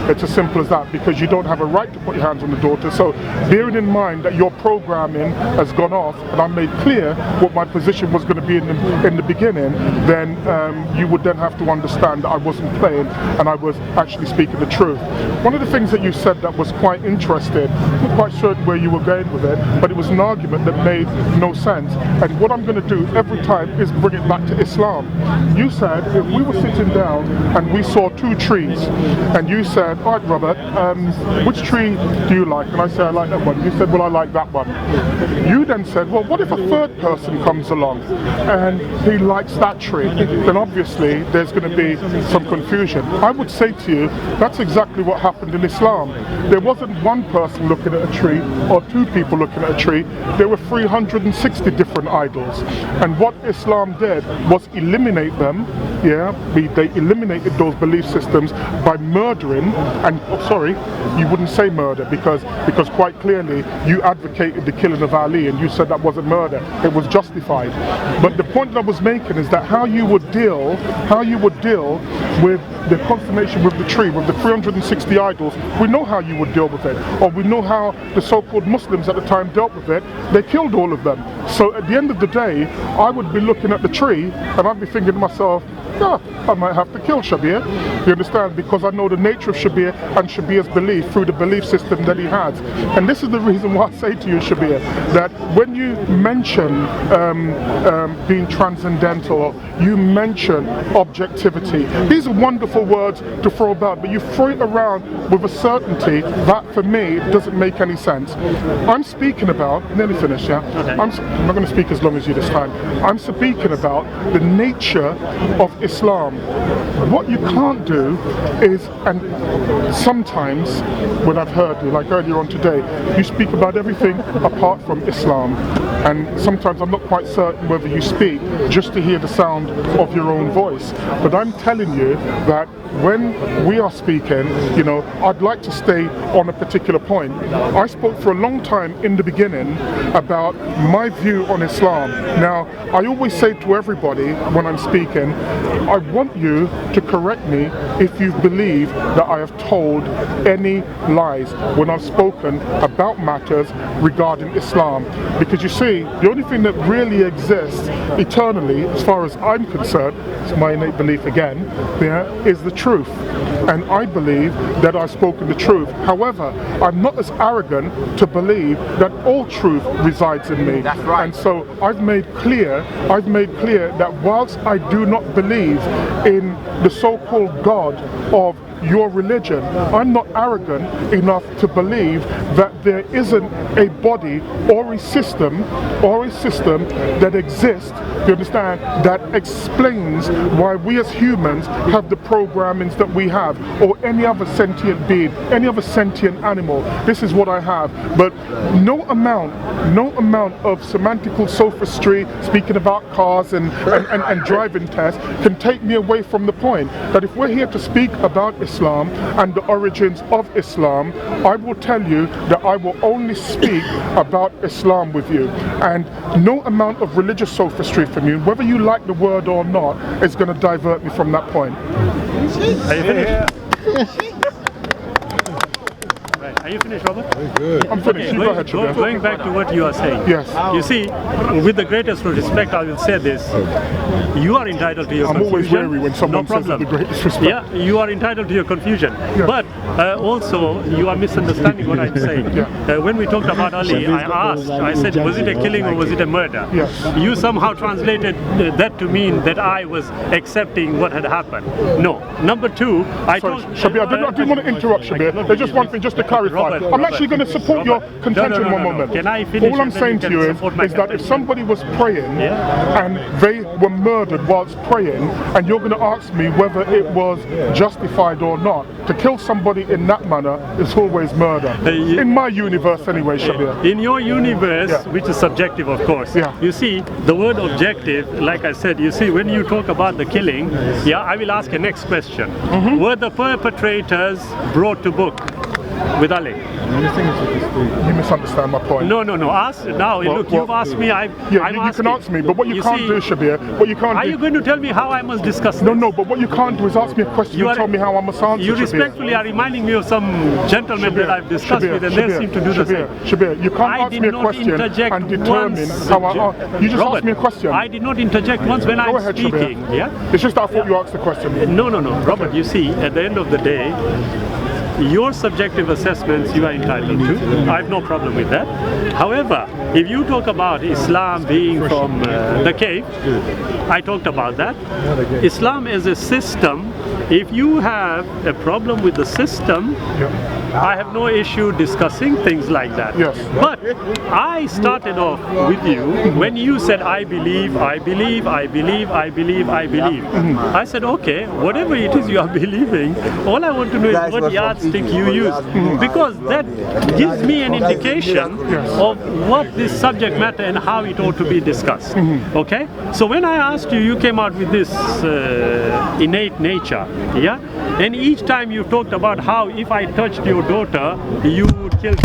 It's as simple as that, because you don't have a right to put your hands on the daughter. So bearing in mind that your programming has gone off, and I made clear what my position was going to be in the beginning, then you would then have to understand that I wasn't playing and I was actually speaking the truth. One of the things that you said that was quite interesting, I'm not quite certain where you were going with it, but it was an argument that made no sense. And what I'm going to do every time is bring it back to Islam. You said if we were sitting down and we saw 2 trees, and you said, all right, Robert, which tree do you like? And I said, I like that one. You said, well, I like that one. You then said, well, what if a third person comes along and he likes that tree? Then obviously there's going to be some confusion. I would say to you, that's exactly what happened in Islam. There wasn't one person looking at a tree or 2 people looking at a tree. There were 360 different idols. And what Islam did was eliminate them. They eliminated those belief systems by murdering, and you wouldn't say murder because quite clearly you advocated the killing of Ali and you said that wasn't murder, it was justified. But the point that I was making is that how you would deal with the consummation with the tree, with the 360 idols, we know how you would deal with it, or we know how the so-called Muslims at the time dealt with it. They killed all of them. So at the end of the day, I would be looking at the tree and I'd be thinking to myself, I might have to kill Shabir. You understand? Because I know the nature of Shabir and Shabir's belief through the belief system that he has. And this is the reason why I say to you, Shabir, that when you mention being transcendental, you mention objectivity, these are wonderful words to throw about, but you throw it around with a certainty that for me doesn't make any sense. I'm speaking about, nearly finished, yeah? Okay. I'm not going to speak as long as you this time. I'm speaking about the nature of Islam. What you can't do is, and sometimes when I've heard you, like earlier on today, you speak about everything apart from Islam, and sometimes I'm not quite certain whether you speak just to hear the sound of your own voice. But I'm telling you that when we are speaking, I'd like to stay on a particular point. I spoke for a long time in the beginning about my view on Islam. Now, I always say to everybody when I'm speaking, I want you to correct me if you believe that I have told any lies when I've spoken about matters regarding Islam. Because you see, see, the only thing that really exists eternally, as far as I'm concerned, it's my innate belief again, yeah, is the truth. And I believe that I've spoken the truth. However, I'm not as arrogant to believe that all truth resides in me.
That's right.
And so I've made clear that whilst I do not believe in the so-called God of your religion, I'm not arrogant enough to believe that there isn't a body or a system that exists, you understand, that explains why we as humans have the programmings that we have, or any other sentient being, any other sentient animal. This is what I have. But no amount of semantical sophistry, speaking about cars and driving tests, can take me away from the point that if we're here to speak about Islam and the origins of Islam, I will tell you that I will only speak about Islam with you. And no amount of religious sophistry from you, whether you like the word or not, is going to divert me from that point.
Are you finished? Are you finished, Robert?
Very good.
I'm finished. You go ahead, Shabir.
Going back to what you are saying.
Yes.
You see, with the greatest respect, I will say this. You are entitled to your
I'm always
confusion.
wary when someone says with the greatest respect.
Yeah, you are entitled to your confusion.
Yeah.
But also, you are misunderstanding what I'm saying.
Yeah.
When we talked about Ali, I said, was it a killing or was it a murder?
Yes.
You somehow translated that to mean that I was accepting what had happened. No. Number two,
Shabir, I didn't want to interrupt, Shabir. There's just one thing, just to clarify. I'm actually going to support your contention one moment.
Can I finish?
All I'm saying to you is that if somebody was praying and they were murdered whilst praying, and you're going to ask me whether it was justified or not, to kill somebody in that manner is always murder. In my universe anyway, Shabir.
In your universe, which is subjective of course, you see, the word objective, like I said, you see, when you talk about the killing, I will ask a next question. Were the perpetrators brought to book with Ali?
You misunderstand my point.
No. Ask now. Look, you've asked me.
You can ask me, but what you can't do, Shabir, what you can't do.
Are you going to tell me how I must discuss this?
No, but what you can't do is ask me a question and tell me how I must answer.
You respectfully are reminding me of some gentlemen that I've discussed with, and they seem to do the same.
Shabir, you can't ask me a question and determine how I. You just asked me a question.
I did not interject once when I'm speaking.
Shabir. It's just that I thought you asked the question.
No, Robert. You see, at the end of the day, your subjective assessments you are entitled to. I have no problem with that. However, if you talk about Islam being from the cave, I talked about that. Islam as a system, if you have a problem with the system, I have no issue discussing things like that.
Yes.
But I started off with you when you said, I believe. I said, okay, whatever it is you are believing, all I want to know is what yardstick you use. Because that gives me an indication of what this subject matter and how it ought to be discussed. Okay? So when I asked you, you came out with this innate nature. And each time you talked about how if I touched your daughter, you would kill.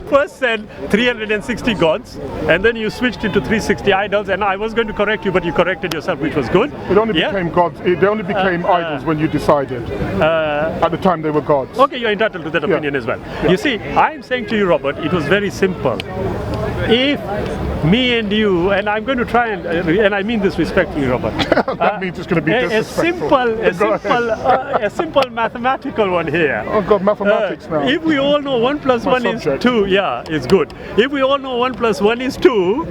First said 360 gods, and then you switched into 360 idols, and I was going to correct you, but you corrected yourself, which was good.
It only became gods. They only became idols when you decided. At the time, they were gods.
Okay, you're entitled to that opinion as well. You see, I'm saying to you, Robert, it was very simple. If me and you, and I'm going to try and I mean this respectfully, Robert.
That means it's going to be disrespectful.
A simple mathematical one here.
Oh God, mathematics now.
If we all know 1 + 1 is 2, it's good. If we all know 1 + 1 is 2,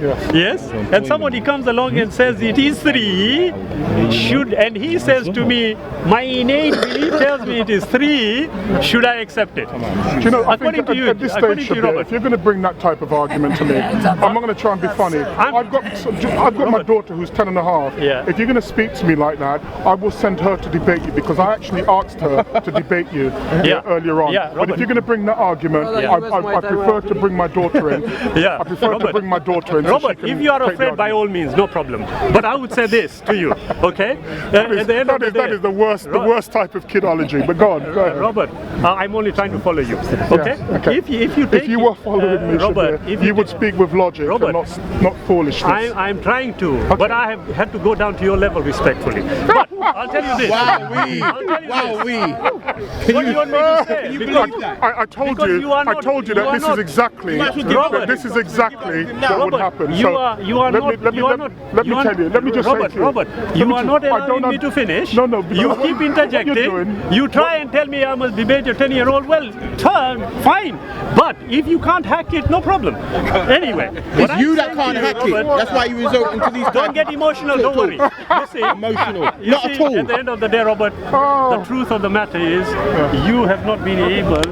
and somebody comes along and says it is 3, and he says to me, my innate belief tells me it is 3, should I accept it?
Do you know, according to you, at this stage, Shabir, if you're going to bring that type of argument to me, I'm not going to try and be funny. I've got my daughter who's 10 and a half. If you're going to speak to me like that, I will send her to debate you, because I actually asked her to debate you earlier on. But if you're going to bring that argument, I prefer to bring my daughter in. I prefer to bring my daughter in.
Robert, if you are afraid, by all means, no problem. But I would say this to you, okay? That
is the worst type of kidology. But go ahead.
Robert, I'm only trying to follow you, okay?
If you were following me,
Robert,
Shabir, you would speak speak with logic
Robert,
and not foolishness.
I'm trying to, but I have had to go down to your level respectfully. But I'll tell you this.
Wow,
What do you want me to say?
Can you
Because-
believe that?
I told
Because
you,
you are
I
not-
told you
you
that
are
this
not-
is exactly,
Robert,
this is exactly what would
Robert,
happen.
you
So
are
let me tell you. Let me just
Robert,
say to you.
Robert,
Let
you
me
are
ju-
not
I don't
allowing me
un-
to finish.
No, because
You
what-
keep
what you're
interjecting.
doing-
You try and tell me I must debate your 10-year-old. Well, fine. But if you can't hack it, no problem. Anyway, what
It's
I'm
you that
saying
can't
to you,
hack it.
Robert,
That's why you resort into these.
Don't get emotional, don't worry. You see,
Emotional. Not
see,
at all.
At the end of the day, Robert, the truth of the matter is you have not been able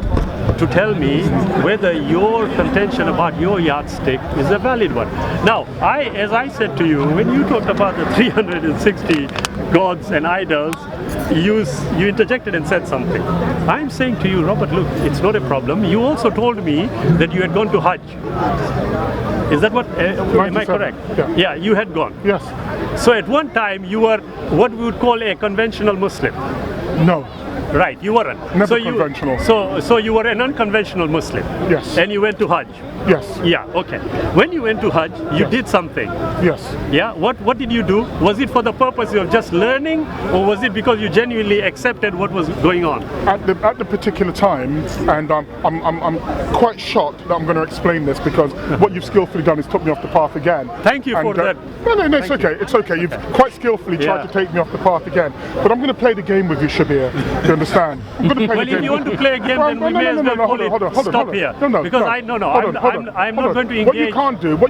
to tell me whether your contention about your yardstick is a valid one. Now, as I said to you, when you talked about the 360 gods and idols, you interjected and said something. I'm saying to you, Robert, look, it's not a problem. You also told me that you had gone to Hajj. Is that what? Am I
97,
correct?
yeah.
You had gone.
Yes.
So at one time you were what we would call a conventional Muslim.
No.
Right, you weren't.
Never conventional.
So you were an unconventional Muslim.
Yes.
And you went to Hajj.
Yes.
Yeah, okay. When you went to Hajj, you did something.
Yes.
Yeah, what did you do? Was it for the purpose of just learning, or was it because you genuinely accepted what was going on?
At the particular time, and I'm quite shocked that I'm going to explain this because what you've skillfully done is took me off the path again.
Thank you for that.
No, it's okay. It's okay. You've quite skillfully tried to take me off the path again. But I'm going to play the game with you, Shabir. You understand? I'm going to play
Well,
the game.
if you want to play a game, then we may as well call it stop here. Because I'm not going to engage.
What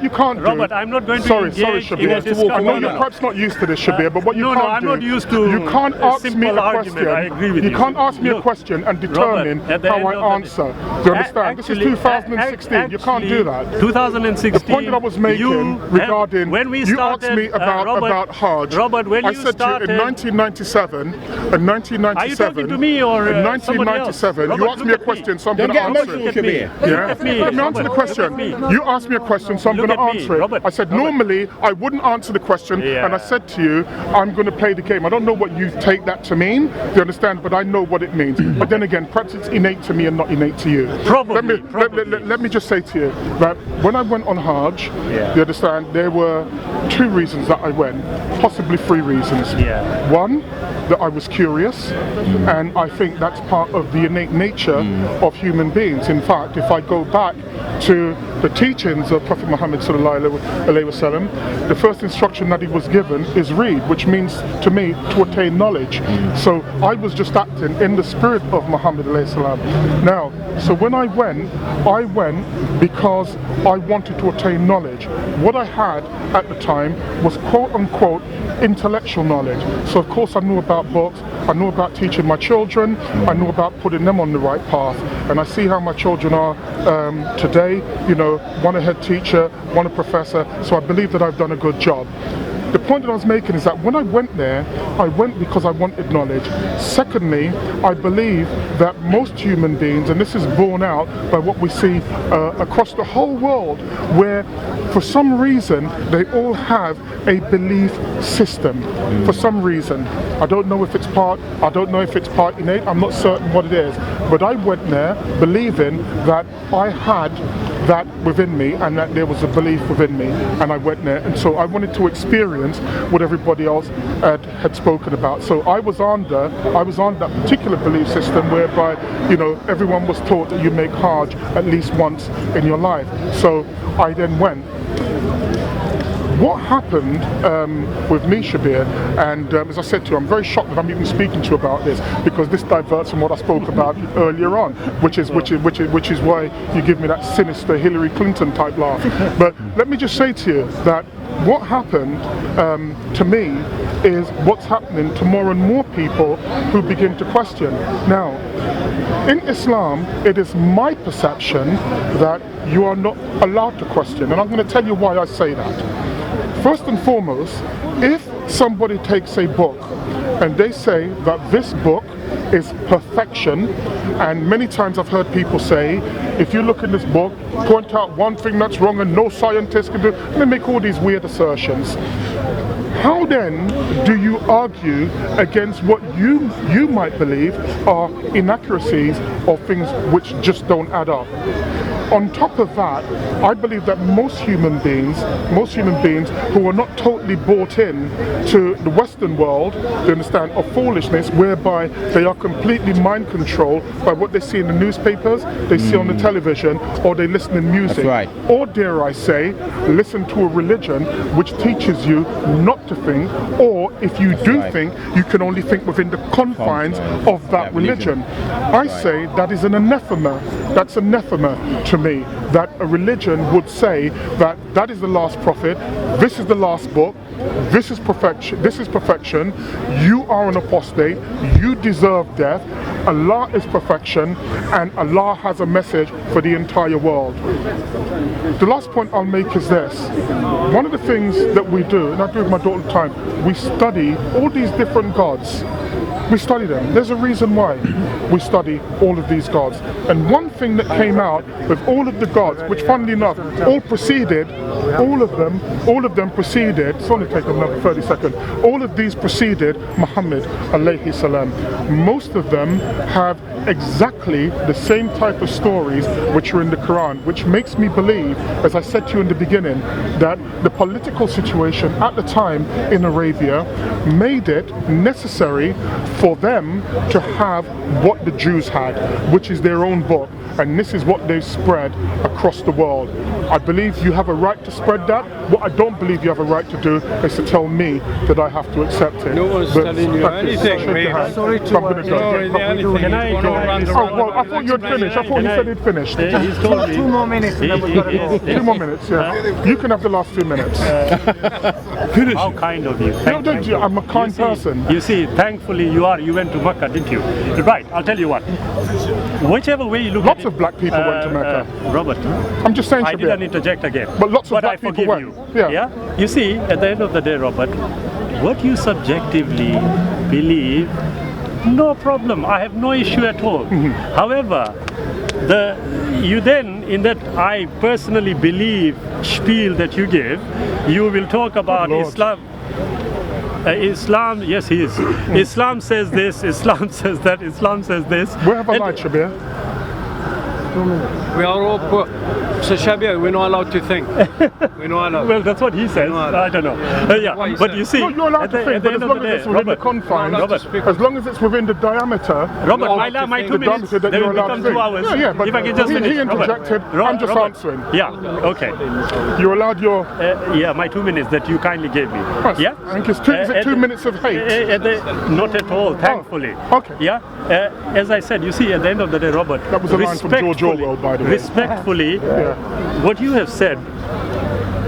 you can't do.
Robert, I'm not going to
sorry,
engage in a
Shabir. I know
discussion.
you're perhaps not used to this, Shabir, but what you can't do.
I'm not used to
you can't
a
ask me
simple
a
argument.
question.
I agree with you.
You can't ask me a
Look,
question and determine
Robert, at the
how
end
I
of the
answer. Do you understand? This is 2016. You can't do that.
2016.
The point that I was making regarding
when we
you
started,
asked me about Hajj.
Robert, when
I
you
said
started,
to you in 1997,
are you talking to me or
in
somebody else?
1997, you
Robert,
asked me a question, so I'm going
Don't
to
get
answer
emotional,
it.
Shabir.
Yeah?
Look at me,
Let me answer the
Robert,
question.
look at me.
You asked me a question, so I'm
Look
going to
at me,
answer it.
Robert,
I said
Robert.
normally I wouldn't answer the question,
Yeah.
and I said to you, I'm going to play the game. I don't know what you take that to mean, you understand? But I know what it means. But then again, perhaps it's innate to me and not innate to you.
Probably.
Let me just say to you that when I went on Hajj, you understand, there were two reasons that I went, possibly three reasons.
Yeah.
One, that I was curious, and I think that's part of the innate nature of human beings. In fact, if I go back to the teachings of Prophet Muhammad sallallahu alaihi wasallam, the first instruction that he was given is read, which means to me to attain knowledge. So I was just acting in the spirit of Muhammad alayhi salam. Now, so when I went because I wanted to attain knowledge. What I had at the time was quote unquote intellectual knowledge. So of course I knew about books, I knew about teaching my children, I knew about putting them on the right path, and I see how my children are today, you know, one a head teacher, one a professor, so I believe that I've done a good job. The point that I was making is that when I went there, I went because I wanted knowledge. Secondly, I believe that most human beings, and this is borne out by what we see across the whole world, where for some reason they all have a belief system. For some reason, I don't know if it's part innate. I'm not certain what it is, but I went there believing that I had that within me and that there was a belief within me, and I went there, and so I wanted to experience what everybody else had spoken about. So I was on that particular belief system whereby, you know, everyone was taught that you make Hajj at least once in your life. So I then went. What happened with me, Shabir, and as I said to you, I'm very shocked that I'm even speaking to you about this, because this diverts from what I spoke about earlier on, which is why you give me that sinister Hillary Clinton type laugh. But let me just say to you that what happened to me is what's happening to more and more people who begin to question. Now, in Islam, it is my perception that you are not allowed to question, and I'm going to tell you why I say that. First and foremost, if somebody takes a book and they say that this book is perfection, and many times I've heard people say, if you look in this book, point out one thing that's wrong and no scientist can do, and they make all these weird assertions. How then do you argue against what you might believe are inaccuracies or things which just don't add up? On top of that, I believe that most human beings who are not totally bought in to the Western world, they understand, of foolishness, whereby they are completely mind controlled by what they see in the newspapers, they see on the television, or they listen in music.
That's right.
Or dare I say, listen to a religion which teaches you not to think, or if you do think, you can only think within the confines of that religion. I say that is an anathema. That's anathema to me, that a religion would say that that is the last prophet, this is the last book, this is perfection, you are an apostate, you deserve death, Allah is perfection, and Allah has a message for the entire world. The last point I'll make is this. One of the things that we do, and I do with my daughter all the time, we study all these different gods. We study them. There's a reason why we study all of these gods. And one thing that came out with all of the gods, which funnily enough, all of them preceded, it's only taken another 30 seconds, all of these preceded Muhammad alayhi salam. Most of them have exactly the same type of stories which are in the Quran, which makes me believe, as I said to you in the beginning, that the political situation at the time in Arabia made it necessary for them to have what the Jews had, which is their own book, and this is what they spread across the world. I believe you have a right to spread that. What I don't believe you have a right to do is to tell me that I have to accept it.
No one's telling you anything. Sorry to
Can I
Oh, well, I thought you had finished. I thought you said he'd finished.
He's told me.
2 more minutes and then we've got to go.
2 more minutes, yeah. You can have the last 2 minutes.
How kind of you.
No, don't you? I'm a kind person.
You see, thankfully you went to Mecca, didn't you? Right, I'll tell you what. Whichever way you look
Lots
at it.
of black people went to Mecca.
Robert,
I'm just saying,
I
Shabir.
didn't interject again.
But lots of black
I
people
forgive
went.
you.
Yeah.
You see, at the end of the day, Robert, what you subjectively believe, no problem. I have no issue at all. However, you then, in that I personally believe spiel that you give, you will talk about Islam. Islam, yes, he is. Islam says this, Islam says that, Islam says this.
Where have I lied, Shabir?
We are all poor. So Shabir, we're not allowed to think. We're not allowed.
Well, that's what he says. I don't know. Yeah,
What he
but
said.
you see,
No, you're allowed
at
to
the
think, but
end
as
of
long
the
as
day,
it's within the
Robert,
confines, as long as it's within the diameter,
Robert, my 2 minutes,
that
they
you're
will
allowed
become
to
2 hours.
Yeah, but
if I can just finish.
he interjected, I'm just answering.
Yeah, okay.
You're allowed your...
Yeah, my 2 minutes that you kindly gave me. Yeah?
I think it's is it 2 minutes of hate?
Not at all, thankfully.
Okay.
Yeah? As I said, you see, at the end of the day, Robert,
That was a line from George Orwell, by the way.
Respectfully, what you have said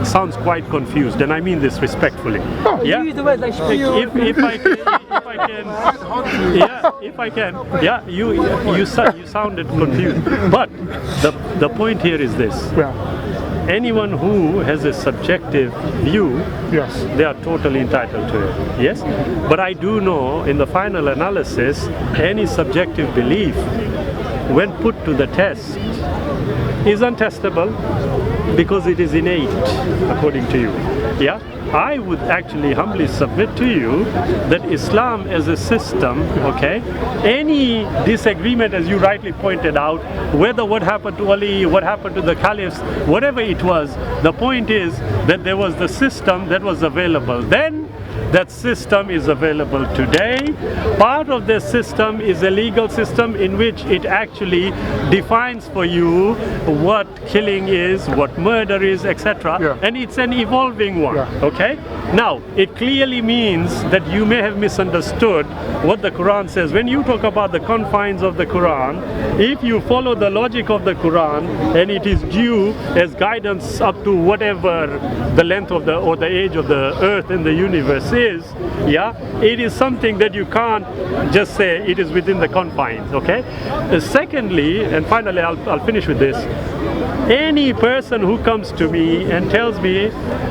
sounds quite confused, and I mean this respectfully. Yeah?
Use the word like spiel.
If I can, yeah, you sounded confused. But the point here is this: anyone who has a subjective view,
Yes.
they are totally entitled to it. Yes, but I do know, in the final analysis, any subjective belief, when put to the test, is untestable because it is innate, according to you. Yeah, I would actually humbly submit to you that Islam as a system, okay, any disagreement, as you rightly pointed out, whether what happened to Ali, what happened to the caliphs, whatever it was, the point is that there was the system that was available then. That system is available today. Part of this system is a legal system in which it actually defines for you what killing is, what murder is, etc. And it's an evolving one. Okay? Now, it clearly means that you may have misunderstood what the Quran says. When you talk about the confines of the Quran, if you follow the logic of the Quran and it is due as guidance up to whatever the length of or the age of the earth and the universe is, it is something that you can't just say it is within the confines, okay? Secondly, and finally I'll finish with this, any person who comes to me and tells me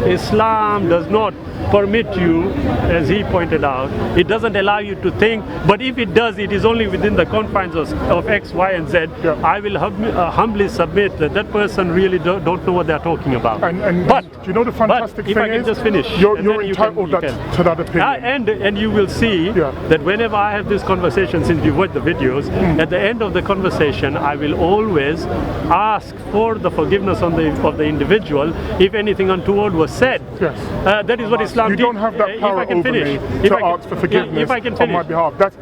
Islam does not permit you, as he pointed out, it doesn't allow you to think, but if it does, it is only within the confines of X, Y, and Z.
Yeah.
I will humbly submit that that person really don't know what they're talking about.
But do you know the fantastic
but if
thing
I can
is,
just finish,
you're
and then you
entitled to that opinion.
and you will see that whenever I have this conversation, since you watch the videos, at the end of the conversation, I will always ask for the forgiveness of the individual if anything untoward was said.
Yes.
That is what Islam
You don't have that power over me to ask for forgiveness on my behalf. That's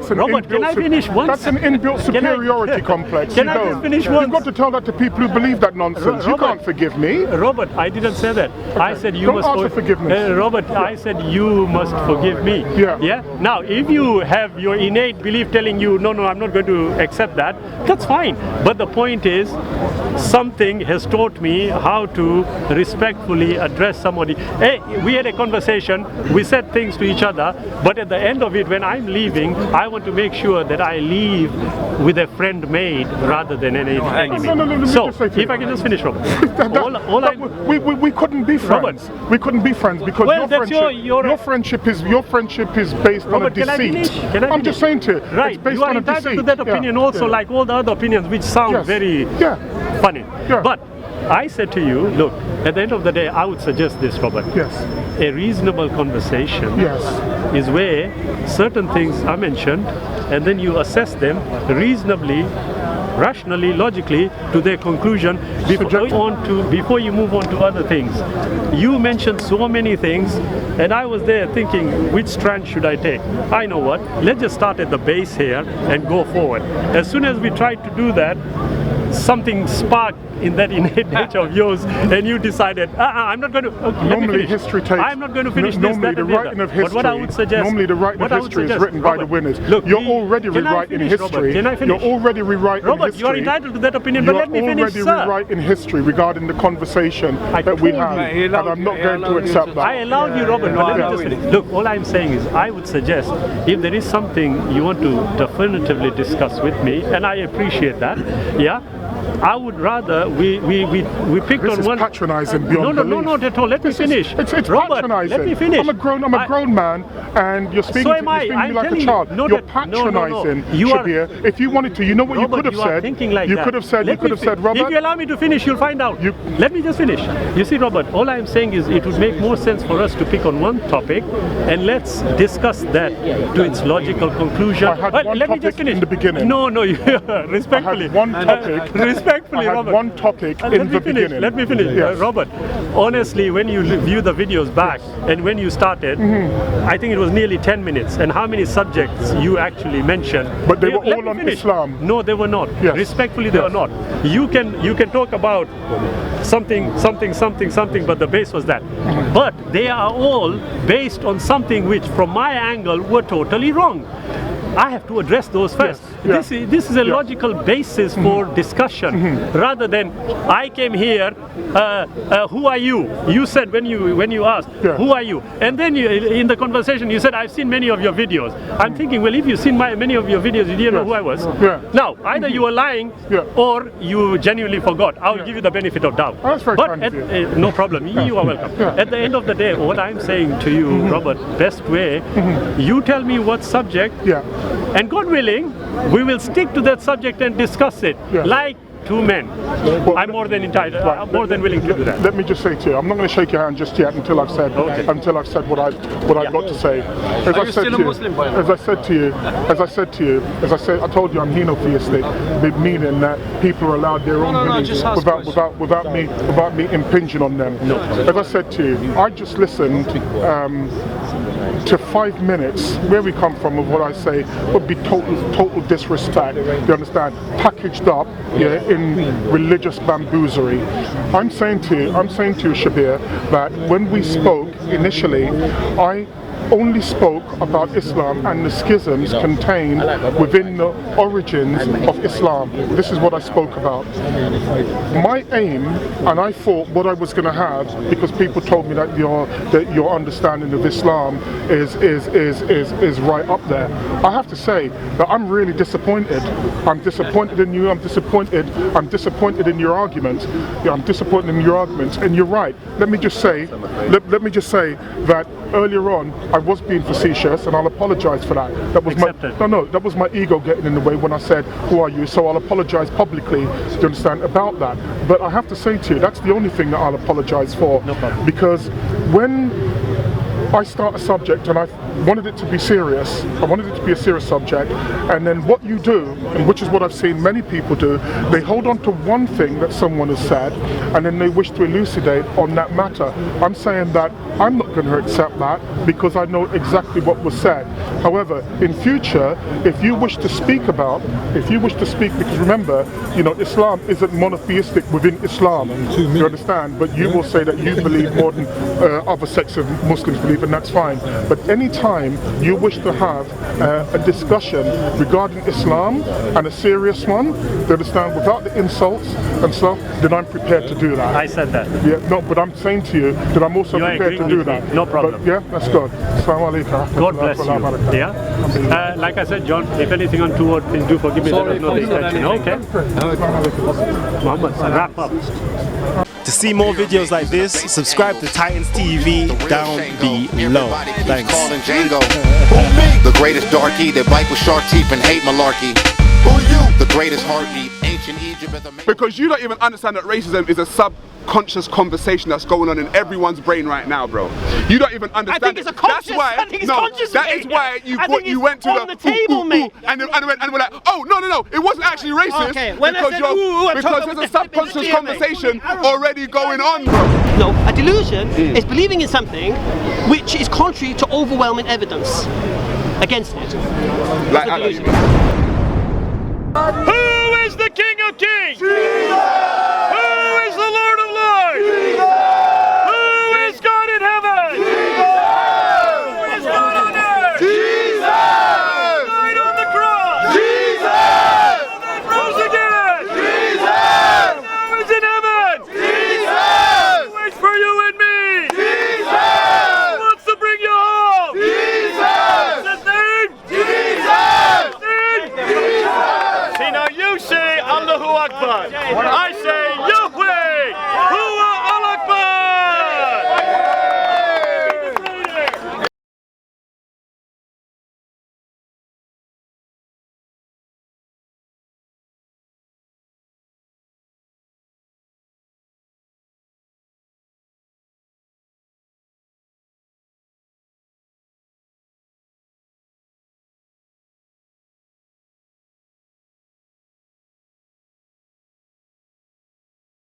an
Robert, can I finish once?
That's an inbuilt superiority complex.
Can I just finish once?
You've got to tell that to people who believe that nonsense. You can't forgive me.
Robert, I didn't say that. I said you
Don't
must
ask for forgiveness.
Robert, I said you must forgive me.
Yeah.
Now, if you have your innate belief telling you, no, I'm not going to accept that, that's fine. But the point is, something has taught me how to respectfully address somebody. Hey, we had a conversation, we said things to each other, but at the end of it, when I'm leaving, I want to make sure that I leave with a friend made rather than an enemy.
No,
So, if I can just finish, Robert.
We couldn't be friends.
Robert.
We couldn't be friends because
Well,
your
that's
friendship is based on a
Robert, can I
deceit.
finish? Can I
I'm just saying to you,
Right,
it's based
you are
on a
entitled
deceit.
to that opinion also, like all the other opinions, which sound very funny.
Yeah.
But I said to you, look, at the end of the day, I would suggest this, Robert.
Yes.
A reasonable conversation
Yes.
is where certain things are mentioned, and then you assess them reasonably, rationally, logically to their conclusion before you move on to other things. You mentioned so many things, and I was there thinking, which strand should I take? I know what, let's just start at the base here and go forward. As soon as we tried to do that, something sparked in that innate nature of yours, and you decided, I'm not going to. Okay,
normally, history takes.
I'm not going to finish
normally
this.
the writing of history.
But what I would suggest.
Normally, the writing of history is written by the winners.
Look,
you're already
can I
rewriting
finish,
history.
Robert? Can I finish?
You're already rewriting
Robert,
history.
you are entitled to that opinion, but let me finish,
You're
sir.
already rewriting history regarding the conversation that we have, and I'm not going to accept that.
I allowed you, Robert, but let me just finish. Look, all I'm saying is, I would suggest, if there is something you want to definitively discuss with me, and I appreciate that, I would rather we picked
This
on
is
one.
patronising beyond
No,
belief.
not at all. Let me finish.
It's
Robert,
patronising.
let me finish.
I'm a grown man, and you're speaking to me like a child. You're patronising, Shabir. If you wanted to, you know what
Robert,
you could have said.
Thinking like
you
that.
could have said. Robert.
If you allow me to finish, you'll find out. Let me just finish. You see, Robert, all I'm saying is it would make more sense for us to pick on one topic, and let's discuss that to its logical conclusion.
I had one
let me
topic
just finish.
in the beginning.
No, respectfully.
I had one topic.
Respectfully,
I had
Robert.
one topic in the beginning.
Let me finish.
Yes.
Robert, honestly, when you view the videos back and when you started, I think it was nearly 10 minutes. And how many subjects you actually mentioned?
But they were all on Islam.
No, they were not.
Yes.
Respectfully, they were not. You can talk about something, but the base was that. But they are all based on something which, from my angle, were totally wrong. I have to address those first. This is a logical basis for discussion, rather than I came here. Who are you? You said when you asked, who are you? And then in the conversation you said, I've seen many of your videos. I'm thinking, well, if you've seen many of your videos, you didn't know who I was. Now, either you were lying or you genuinely forgot. I'll give you the benefit of doubt.
Oh, that's very kind of you.
No problem. You are welcome. At the end of the day, what I'm saying to you, Robert, best way, you tell me what subject. And God willing, we will stick to that subject and discuss it like two men. I'm more than entitled, I'm more than willing to do that.
Let me just say to you, I'm not going to shake your hand just yet until I've said what I've got to say.
Are you still a Muslim, by the way?
I told you I'm henotheistic, meaning that people are allowed their own beliefs without me impinging on them. As I said to you, I just listened to 5 minutes where we come from of what I say would be total disrespect, you understand, packaged up in religious bamboozlery. I'm saying to you, Shabir, that when we spoke initially, I only spoke about Islam and the schisms contained within the origins of Islam. This is what I spoke about. My aim, and I thought what I was going to have, because people told me that your understanding of Islam is right up there. I have to say that I'm really disappointed. I'm disappointed in you. I'm disappointed in your argument. Yeah, I'm disappointed in your arguments. And you're right. Let me just say that earlier on I was being facetious, and I'll apologise for that. That was that was my ego getting in the way when I said, "Who are you?" So I'll apologise publicly. Do you understand about that? But I have to say to you, that's the only thing that I'll apologise for.
No problem.
Because when I start a subject and I wanted it to be serious, I wanted it to be a serious subject, and then what you do, and which is what I've seen many people do, they hold on to one thing that someone has said and then they wish to elucidate on that matter. I'm saying that I'm not going to accept that because I know exactly what was said. However, in future, if you wish to speak, because remember, you know, Islam isn't monotheistic within Islam, you understand, but you will say that you believe more than other sects of Muslims believe, and that's fine. But any time you wish to have a discussion regarding Islam, and a serious one, you understand, without the insults and stuff, then I'm prepared to do that.
I said that.
Yeah, no, but I'm saying to you that I'm also prepared to do that.
No problem.
But, yeah, that's good. Assalamu alaikum.
God bless you. Yeah. Like I said, John, if anything untoward, please do forgive me. There was no extension. Okay. Muhammad, wrap up.
To see more videos like this, subscribe to Titans TV down below. Thanks.
The greatest darky that bite with shark teeth and hate malarkey. Who you? The greatest heartbeat. Ancient Egypt is a
because you don't even understand that racism is a subconscious conversation that's going on in everyone's brain right now, bro. You don't even understand.
I think it's a conscious.
That's why,
I think it's conscious.
That is why you went to
on the table, mate.
And we're like, oh no, it wasn't actually racist.
Okay, when
because
I said
because there's a subconscious conversation already going on, bro.
No, a delusion is believing in something which is contrary to overwhelming evidence against it.
Like,
Who is the King of Kings?